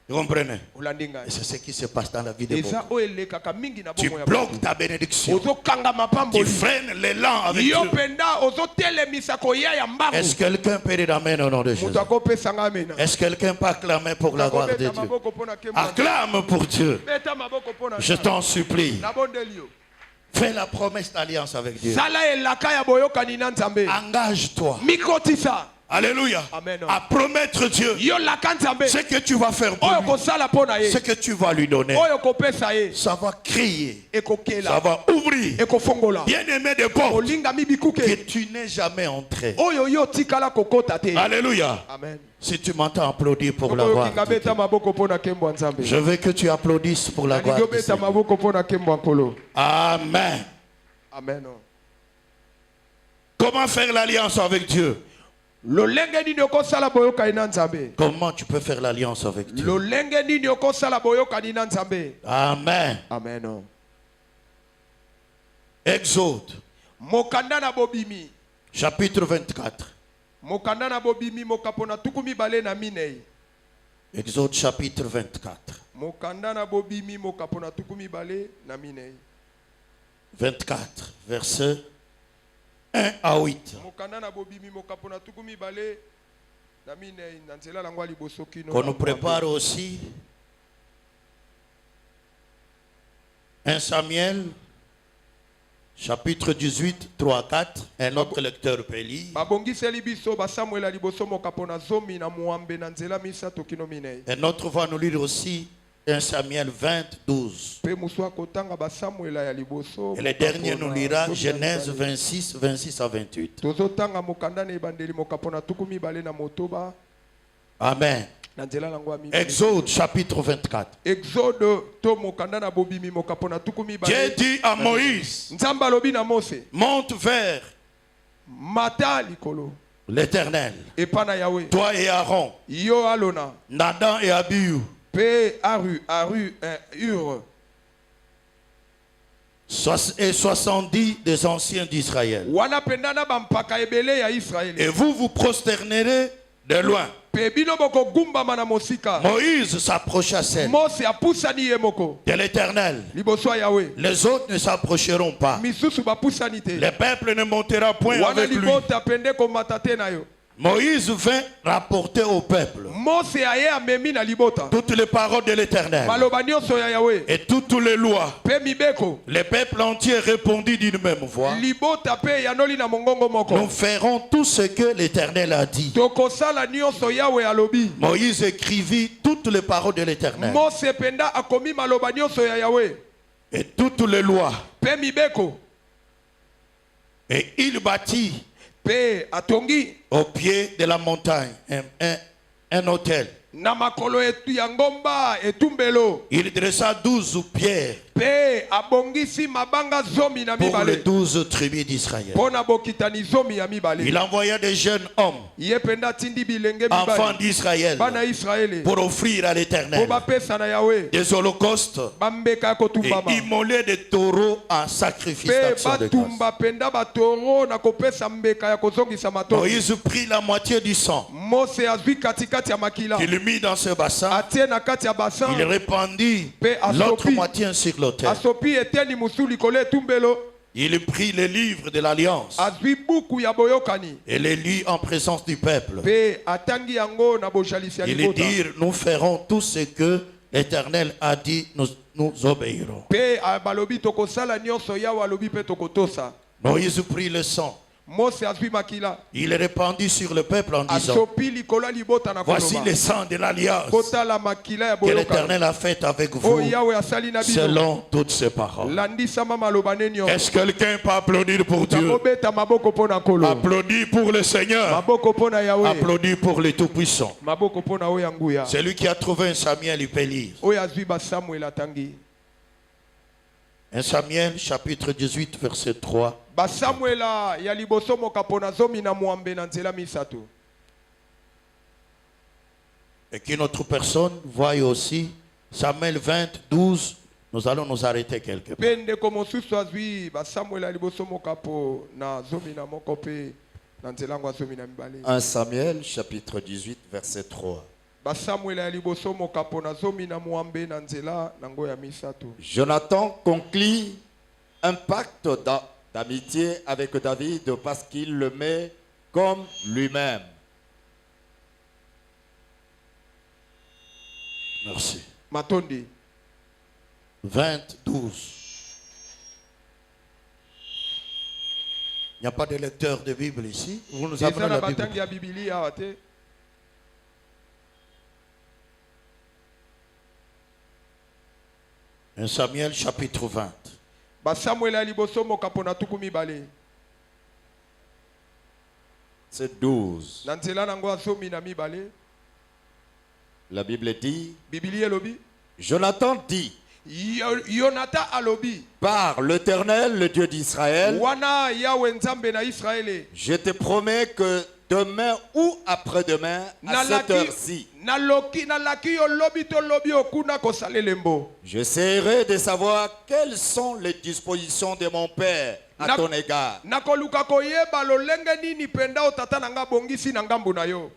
Vous comprenez? Et c'est ce qui se passe dans la vie de beaucoup. Tu bloques ta bénédiction. Tu freines l'élan avec Dieu. Est-ce que quelqu'un peut dire amen au nom de Jésus? Est-ce que quelqu'un peut acclamer pour la gloire de Dieu? Acclame pour Dieu. Je t'en supplie. Fais la promesse d'alliance avec Dieu. Engage-toi. Alléluia. Amen. À promettre Dieu ce que tu vas faire pour lui, ce que tu vas lui donner. Ça va crier, ça va ouvrir bien aimé des portes que tu n'es jamais entré. Alléluia. Amen. Si tu m'entends applaudir pour la gloire, je veux que tu applaudisses pour la gloire. Amen. Amen. Comment faire l'alliance avec Dieu? Comment tu peux faire l'alliance avec Dieu? Amen. Amen. Exode chapitre 24. Exode chapitre 24. 24 verset 1 à 8. Qu'on nous prépare aussi 1 Samuel chapitre 18, 3 à 4. Un autre lecteur peut lire. Un autre va nous lire aussi 1 Samuel 20, 12. Et le dernier nous lira Genèse 26, 26 à 28. Amen. Exode chapitre 24. Dieu dit à Moïse, monte vers l'Éternel, toi et Aaron, Nadab et Abihu, et 70 des anciens d'Israël. Et vous vous prosternerez de loin. Moïse s'approcha de l'Éternel. Les autres ne s'approcheront pas. Le peuple ne montera point avec lui. Moïse vint rapporter au peuple toutes les paroles de l'Éternel et toutes les lois. Le peuple entier répondit d'une même voix: nous ferons tout ce que l'Éternel a dit. Moïse écrivit toutes les paroles de l'Éternel et toutes les lois. Et il bâtit au pied de la montagne un autel. Il dressa 12 pierres pour les 12 tribus d'Israël. Il envoya des jeunes hommes, enfants d'Israël, pour offrir à l'Éternel des holocaustes et immoler des taureaux en sacrifice d'action de grâce. Moïse prit la moitié du sang, il le mit dans ce bassin, il répandit l'autre moitié sur l'autel. Il prit les livres de l'Alliance et les lut en présence du peuple. Ils dirent: nous ferons tout ce que l'Éternel a dit, nous obéirons. Moïse prit le sang, il répandit sur le peuple en disant: voici le sang de l'alliance que l'Éternel a fait avec vous selon toutes ses paroles. Est-ce que quelqu'un peut applaudir pour Dieu? Applaudis pour le Seigneur. Applaudis pour le Tout-Puissant. C'est lui qui a trouvé un Samuel, il peut lire. 1 Samuel chapitre 18 verset 3. Et qu'une autre personne voie aussi Samuel 20, 12. Nous allons nous arrêter quelque part. 1 Samuel chapitre 18 verset 3. Jonathan conclut un pacte d'amitié avec David parce qu'il le met comme lui-même. Merci. Matondi 20, 12. Il n'y a pas de lecteur de Bible ici. Vous nous apprenez la Bible. 1 Samuel chapitre 20. C'est 12. La Bible dit: Jonathan dit par l'Éternel, le Dieu d'Israël, je te promets que demain ou après-demain, à cette heure-ci, j'essaierai de savoir quelles sont les dispositions de mon Père à ton égard.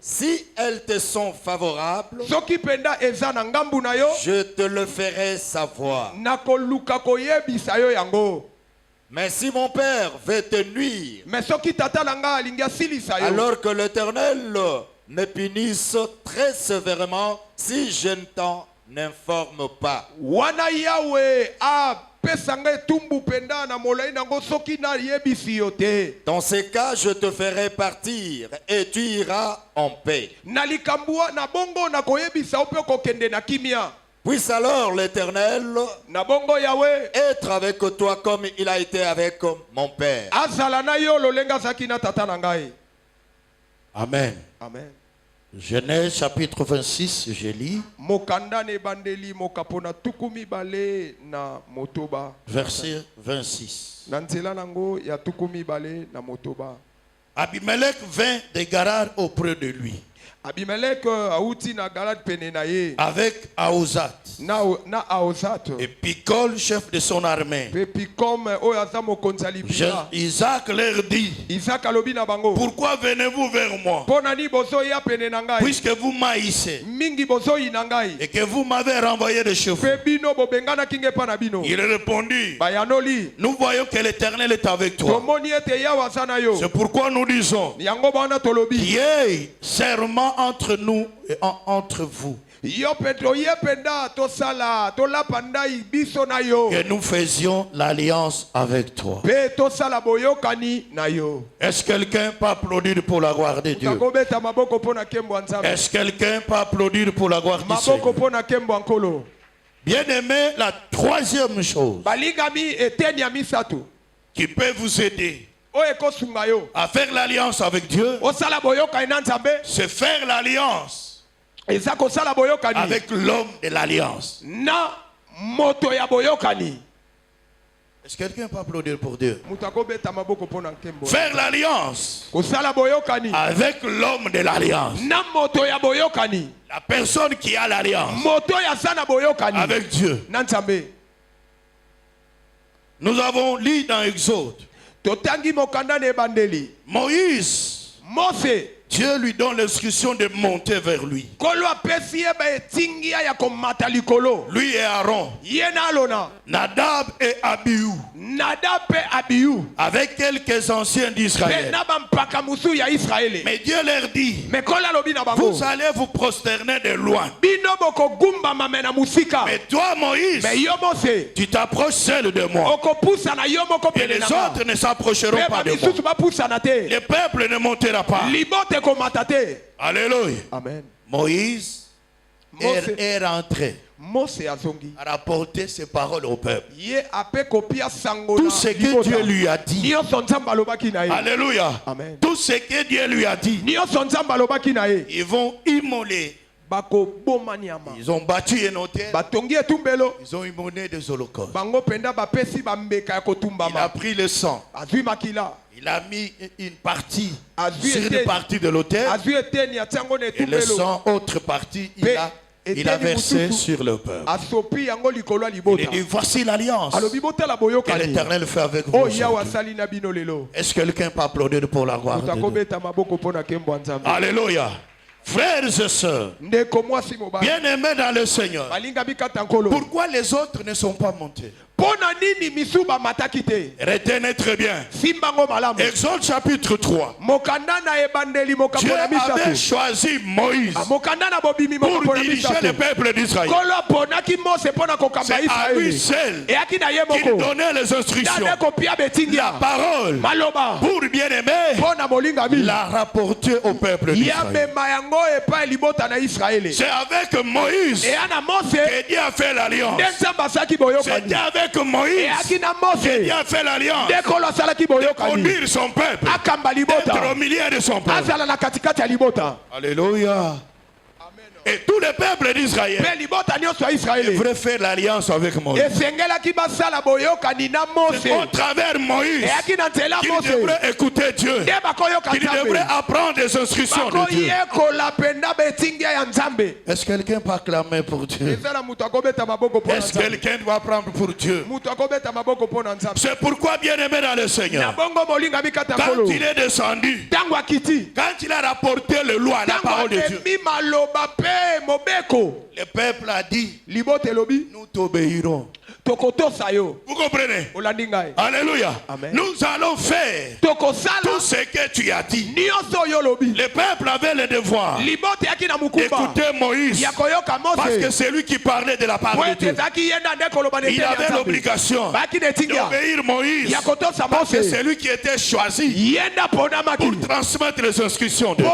Si elles te sont favorables, je te le ferai savoir. Mais si mon père veut te nuire, alors que l'Éternel me punisse très sévèrement si je ne t'en informe pas. Dans ces cas, je te ferai partir et tu iras en paix. Puisse alors l'Éternel être avec toi comme il a été avec mon père. Amen. Amen. Genèse chapitre 26, je lis. Verset 26. Abimelech vint de Garar auprès de lui. Abimelech auti na Galad pene na ye. Avec Ahuzat. Na Ahuzat. Et Picol, chef de son armée. Pe Picom oyo aza mokonzi libira. Isaac leur dit. Isaac alobi na bango. Pourquoi venez-vous vers moi? Ponani bozo ya pene na ngai. Puisque vous m'haïssez. Mingi bozo yi na ngai. Et que vous m'avez renvoyé de chevaux. Pe bino bobengana kinge pa na bino. Il répondit. Bayanoli. Nous voyons que l'Éternel est avec toi. C'est pourquoi nous disons qu'il y ait serment entre nous et entre vous. Que nous faisions l'alliance avec toi. Est-ce que quelqu'un peut applaudir pour la gloire de Dieu? Est-ce que quelqu'un peut applaudir pour la gloire du Seigneur? Bien-aimé, la troisième chose qui peut vous aider à faire l'alliance avec Dieu, c'est faire l'alliance avec l'homme de l'alliance. Est-ce que quelqu'un peut applaudir pour Dieu? Faire l'alliance avec l'homme de l'alliance. La personne qui a l'alliance avec Dieu. Nous avons lu dans Exode. Moïse, Dieu lui donne l'instruction de monter vers lui. Lui et Aaron, Nadab et Abihu, avec quelques anciens d'Israël. Mais Dieu leur dit, vous allez vous prosterner de loin. Mais toi, Moïse, tu t'approches seul de moi. Et les autres ne s'approcheront pas de moi. Le peuple ne montera pas. Alléluia. Amen. Moïse est rentré à rapporter ses paroles au peuple. Tout ce que Dieu lui a dit. Alléluia. Amen. Tout ce que Dieu lui a dit. Ils vont immoler. Ils ont battu un hôtel. Ils ont immolé des holocaustes. Il a pris le sang. Il a mis une partie sur une partie de l'autel. Et le sang, autre partie, il a versé sur le peuple. Il a dit, voici l'alliance que l'Éternel fait avec vous. Est-ce que quelqu'un peut applaudir pour la gloire de Dieu? Alléluia. Frères et sœurs, bien-aimés dans le Seigneur, pourquoi les autres ne sont pas montés? Retenez très bien. Exode chapitre 3. Dieu avait choisi Moïse pour diriger le peuple d'Israël. C'est à lui seul qu'il donnait les instructions. La parole pour bien-aimer l'a rapporté au peuple d'Israël. C'est avec Moïse que Dieu a fait l'alliance. C'était avec Moïse que Dieu a fait l'alliance de conduire son peuple, d'être au milieu de son peuple. Alléluia. Et tout le peuple d'Israël devrait faire l'alliance avec Moïse. C'est au travers Moïse qu'il devrait écouter Dieu, qu'il devrait apprendre des instructions de Dieu. Est-ce que quelqu'un peut acclamer pour Dieu? Est-ce que quelqu'un doit apprendre pour Dieu? C'est pourquoi, bien-aimé dans le Seigneur, quand il est descendu, quand il a rapporté le loi, la parole de Dieu, le peuple a dit, nous t'obéirons. Vous comprenez? Alléluia. Amen. Nous allons faire tout ce que tu as dit. Le peuple avait le devoir d'écouter Moïse, parce que c'est lui qui parlait de la parole de Dieu. Il avait l'obligation d'obéir Moïse, parce que c'est lui qui était choisi pour transmettre les instructions de Dieu.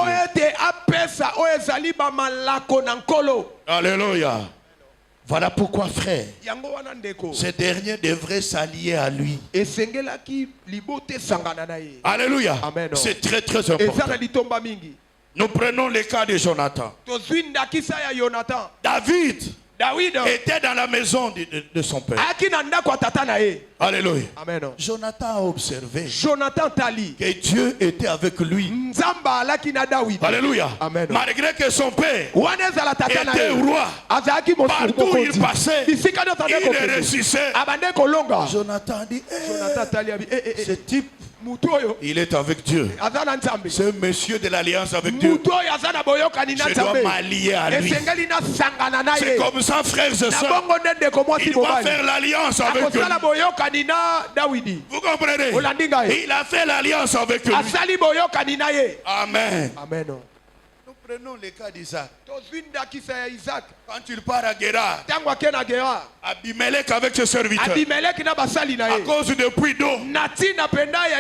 Alléluia. Voilà pourquoi, frère, ces derniers devraient s'allier à lui. Alléluia. C'est très très important. Nous prenons le cas de Jonathan. David était dans la maison de son père. Alléluia. Amen. Jonathan a observé Jonathan Tali que Dieu était avec lui. Alléluia. Amen. Malgré que son père était roi, partout où il passait, il réussissait. Jonathan dit, ce type, il est avec Dieu. C'est un monsieur de l'alliance avec Dieu. Je dois m'allier à lui. C'est comme ça, frères et sœurs. Il doit faire l'alliance avec lui. Vous comprenez? Il a fait l'alliance avec lui. Amen. Amen. Nous prenons le cas d'Isaac. Quand il part à Guérard, Abimelech avec ses serviteurs, à cause de puits d'eau,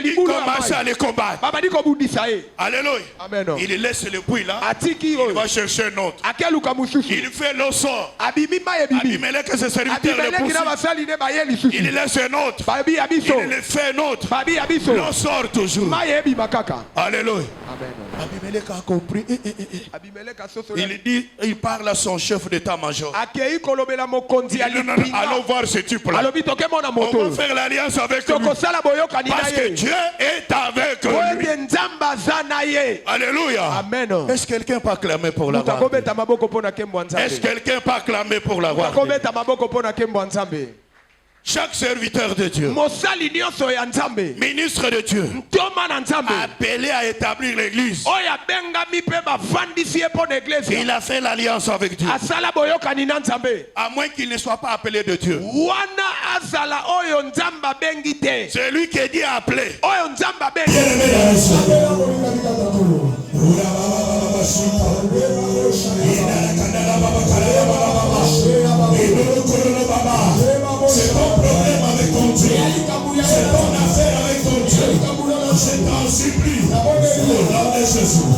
il commence à les combattre. Alléluia. Amen. Il laisse le puits là, il va chercher un autre. Il fait l'eau sort. Abimelech et ses serviteurs le poussent. Il laisse un autre. Il le fait un autre. L'eau sort toujours. Alléluia. Abimelech a compris. Il dit, il parle à son chef d'état-major. Allons voir ce type-là. On va faire l'alliance avec lui. Parce que Dieu est avec lui. Alléluia. Amen. Est-ce que quelqu'un peut acclamer pour la gloire? Est-ce que quelqu'un peut acclamer pour la gloire? Chaque serviteur de Dieu, ministre de Dieu, appelé à établir l'église, il a fait l'alliance avec Dieu. À moins qu'il ne soit pas appelé de Dieu. C'est lui qui est dit appelé. C'est ton problème avec ton Dieu. C'est ton affaire avec ton Dieu. Je t'en supplie. Au nom de Jésus.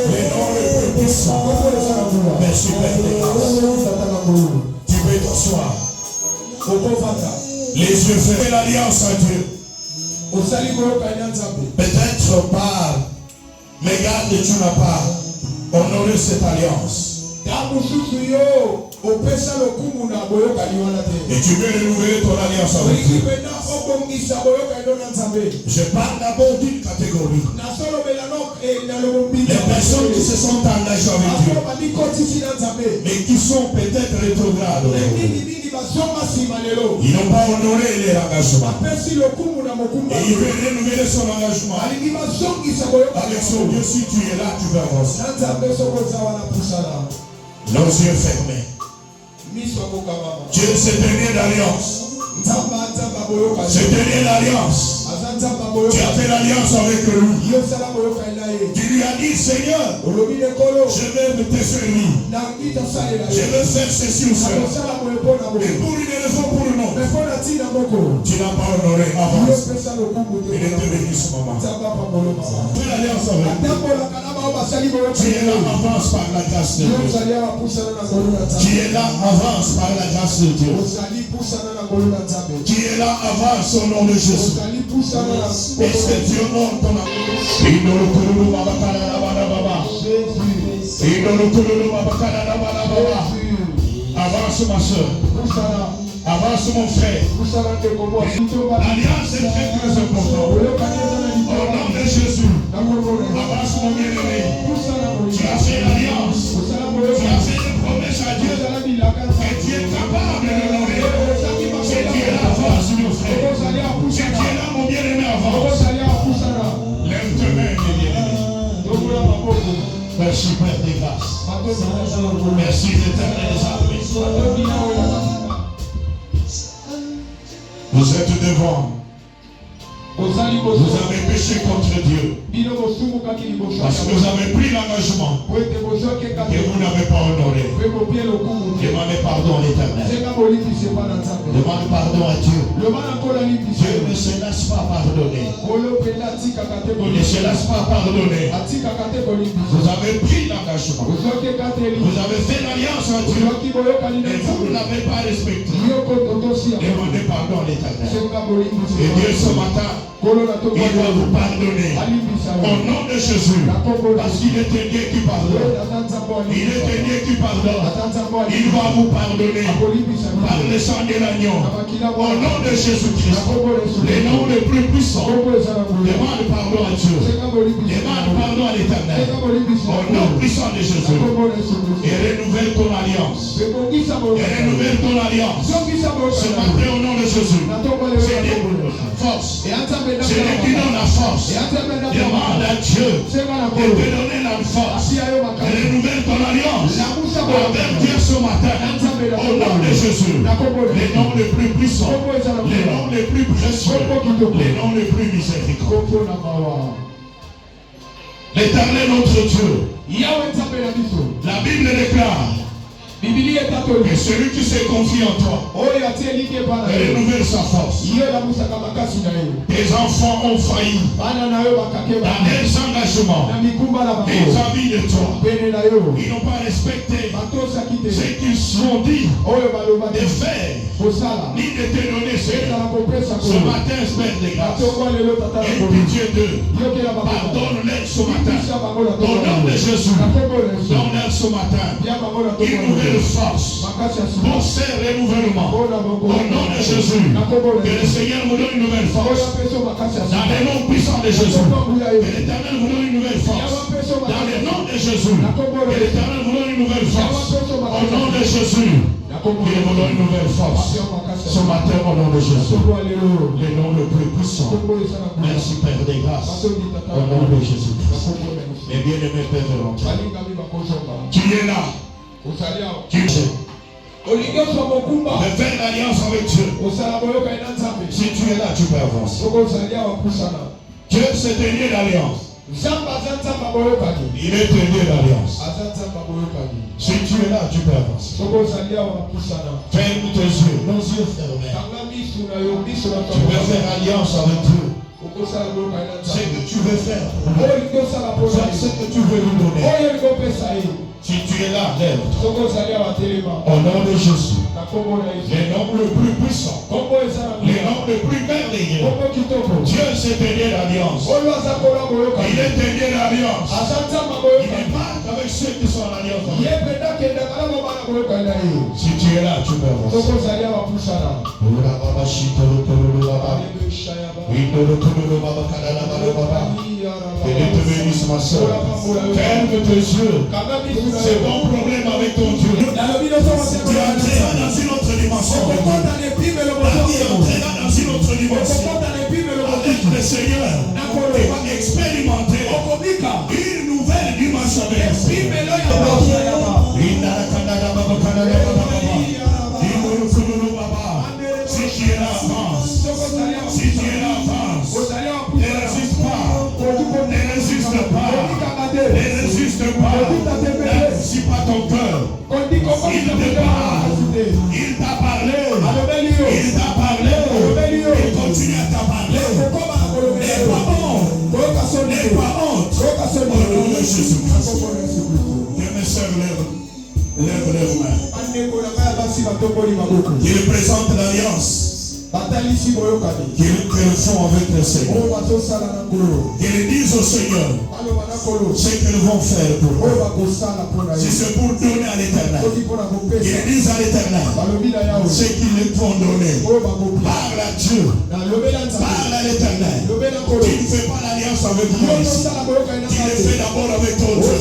Le nom le plus puissant. Merci Père de grâce. Tu peux t'asseoir. Les yeux fermés, l'alliance à Dieu. Peut-être par mégarde tu n'as pas honoré cette alliance. Et tu veux renouveler ton alliance avec Dieu. Je parle d'abord d'une catégorie. Les personnes qui se sont engagées avec Dieu, mais qui sont peut-être rétrogrades. Ils n'ont pas honoré les engagements. Et il veut renouveler son engagement. Avec son Dieu, si tu es là, tu vas avancer. Nos yeux fermés. Dieu, c'est dernier d'alliance. C'est dernier d'alliance. Tu as fait l'alliance avec lui. Tu lui as dit, Seigneur, je vais te servir. Je vais faire ceci ou cela. Mais pour une raison, pour une autre, tu n'as pas honoré avant. Il est devenu ce moment. Fais l'alliance avec lui. Tu es là, avance par la grâce de Dieu. Tu es là, avance par la grâce de Dieu. Tu es là, avance au nom de Jésus. Est-ce que Dieu honore ton amour? Avance ma soeur. Avance mon frère. L'alliance est très très importante. Au nom de Jésus. Avance mon bien-aimé. Tu as fait l'alliance. Tu as fait une promesse à Dieu. Et tu es capable de l'honorer. Si tu es là, avance mon frère. Si tu es là, mon bien-aimé, avance. Lève tes mains, mes bien-aimés. Merci Père des grâces. Merci l'Éternel des armées. Vous êtes devant. Vous avez péché contre Dieu. Parce que vous avez pris l'engagement que vous n'avez pas honoré. Demandez pardon à l'Éternel. Demande pardon à Dieu. Dieu ne se laisse pas pardonner. Ne se laisse pas pardonner. Vous avez pris l'engagement. Vous avez fait l'alliance à Dieu. Et vous ne l'avez pas respecté. Demandez pardon à l'Éternel. Et Dieu ce matin Il va vous pardonner. Au nom de Jésus. Parce qu'il est un Dieu qui pardonne. Il est un Dieu qui pardonne. Il va vous pardonner. Par le sang de l'agneau. Au nom de Jésus-Christ. Les noms les plus puissants. Demande pardon à Dieu. Demande pardon à l'Éternel. Au nom puissant de Jésus. Et renouvelle ton alliance. Et renouvelle ton alliance. Ce matin au nom de Jésus. C'est des forces. C'est lui qui donne la force. Demande à Dieu de te donner la force. Renouvelle ton alliance avec Dieu ce matin. Au nom de Jésus. Les noms les plus puissants. Les noms les plus précieux. Les noms les plus miséricordieux. L'Éternel notre Dieu. La Bible déclare que celui qui se confie en toi renouvelle sa force. Tes enfants ont failli dans leurs engagements et vis de toi. Ils n'ont pas respecté ce qu'ils ont dit de faire, ni de te donner ce matin, espère de grâce. Et pitié d'eux. Pardonne-les ce matin. Au nom de Jésus. Donne-leur ce matin une nouvelle force pour ces renouvellements. Au nom de Jésus. Que le Seigneur vous donne une nouvelle force. Dans le nom puissant de Jésus. Que l'Éternel vous donne une nouvelle force. Dans le nom de Jésus. Que l'Éternel vous donne une nouvelle force. Au nom de Jésus. Qu'il vous donne une nouvelle force. Ce matin, au nom de Jésus. Les noms le plus puissant. Merci Père des grâces. Au nom de Jésus. Mes bien-aimés Père de l'entrée. Qui est là? Qui est de faire l'alliance avec Dieu. Si tu es là, tu peux avancer. Dieu, c'est un Dieu d'alliance. Il est un Dieu d'alliance. Si tu es là, tu peux avancer. Ferme tes yeux, nos yeux fermés. Tu peux faire alliance avec Dieu. Ce que tu veux faire pour lui, ce que tu veux lui donner. Si tu es là, lève. Au nom de Jésus. Les noms les plus puissants. Les noms les plus merveilleux. Dieu c'est un Dieu d'alliance. Il est un Dieu d'alliance. Il est pas avec ceux qui sont en alliance. Si tu es là, tu peux avancer. Que Dieu te bénisse, ma soeur. Ferme tes yeux. C'est ton problème avec ton Dieu. Tu entreras dans une autre dimension. Tu entreras dans une autre dimension. Avec le Seigneur, tu vas expérimenter une nouvelle dimension. Si tu es là, avance. Si tu es là, avance. Ne résiste pas. Ne résiste pas. Ne résiste pas. N'apprécie pas ton cœur. Il te parle. Il t'a parlé. Il t'a parlé. Il continue à t'en parler. N'aie pas honte. N'aie pas honte. Au nom de Jésus. Que mes sœurs lèvent leurs mains. Qu'il présente l'alliance qu'ils font avec le Seigneur. Qu'ils disent au Seigneur ce qu'ils vont faire pour eux. Si c'est pour donner à l'Éternel, qu'ils disent à l'Éternel ce qu'ils vont donner. Parle à Dieu. Parle à l'Éternel. Tu ne fais pas l'alliance avec moi ici. Tu le fais d'abord avec ton Dieu.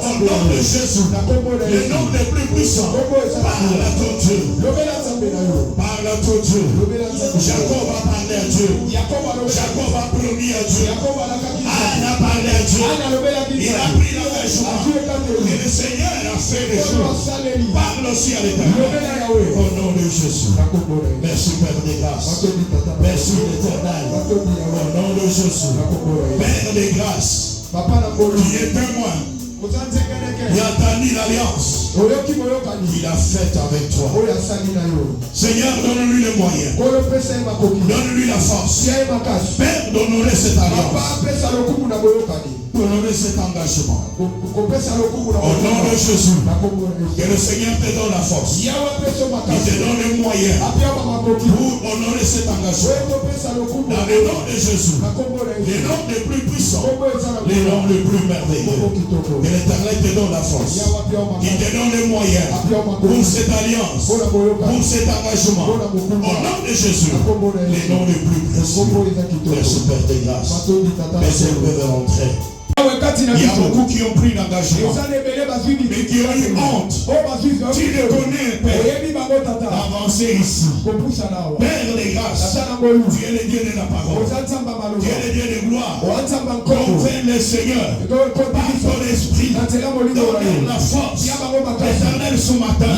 Au nom de Jésus, le nom le plus puissant. Parle à ton Dieu. Parle à ton Dieu. Jacob a parlé à Dieu. Jacob a promis à Dieu. Anne a parlé à Dieu. Il a pris l'engagement. Et le Seigneur a fait des choses. Parle aussi à l'Éternel. Au nom de Jésus. Merci Père des grâces. Merci l'Éternel. Au nom de Jésus. Père des grâces. Tu es témoin. Il a tenu l'alliance qu'il a faite avec toi. Seigneur, donne-lui les moyens. Donne-lui la force. Père, donne-lui cette alliance. pour honorer cet engagement. Au nom de Jésus, que le Seigneur te donne la force. Il te donne les moyens pour honorer cet engagement. Dans le nom de Jésus, les noms les plus puissants, les noms les plus merveilleux. Que l'Éternel te donne la force. Il te donne les moyens pour cette alliance, pour cet engagement. Au nom de Jésus, les noms les plus précieux. Merci Père de grâce. Merci Père de rentrer. Il y a beaucoup qui ont pris l'engagement, mais qui ont eu honte. Tu les connais, Père, d'avancer ici. Père de grâce, tu es le Dieu de la parole. Tu es le Dieu de gloire. Confère le Seigneur par ton esprit. Donne la force. Éternel ce matin,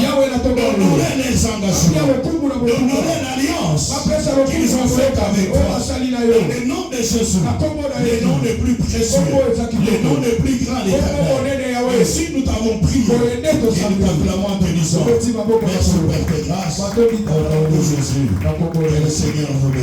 d'honorer les engagements, d'honorer l'alliance qu'ils ont faite avec toi. Dans le nom de Jésus, les noms les plus précieux, les noms les plus grands, l'éternel. Et si nous t'avons prié, et nous t'acclamons en te disant, merci Père de grâce, au nom de Jésus, que le Seigneur vous bénisse.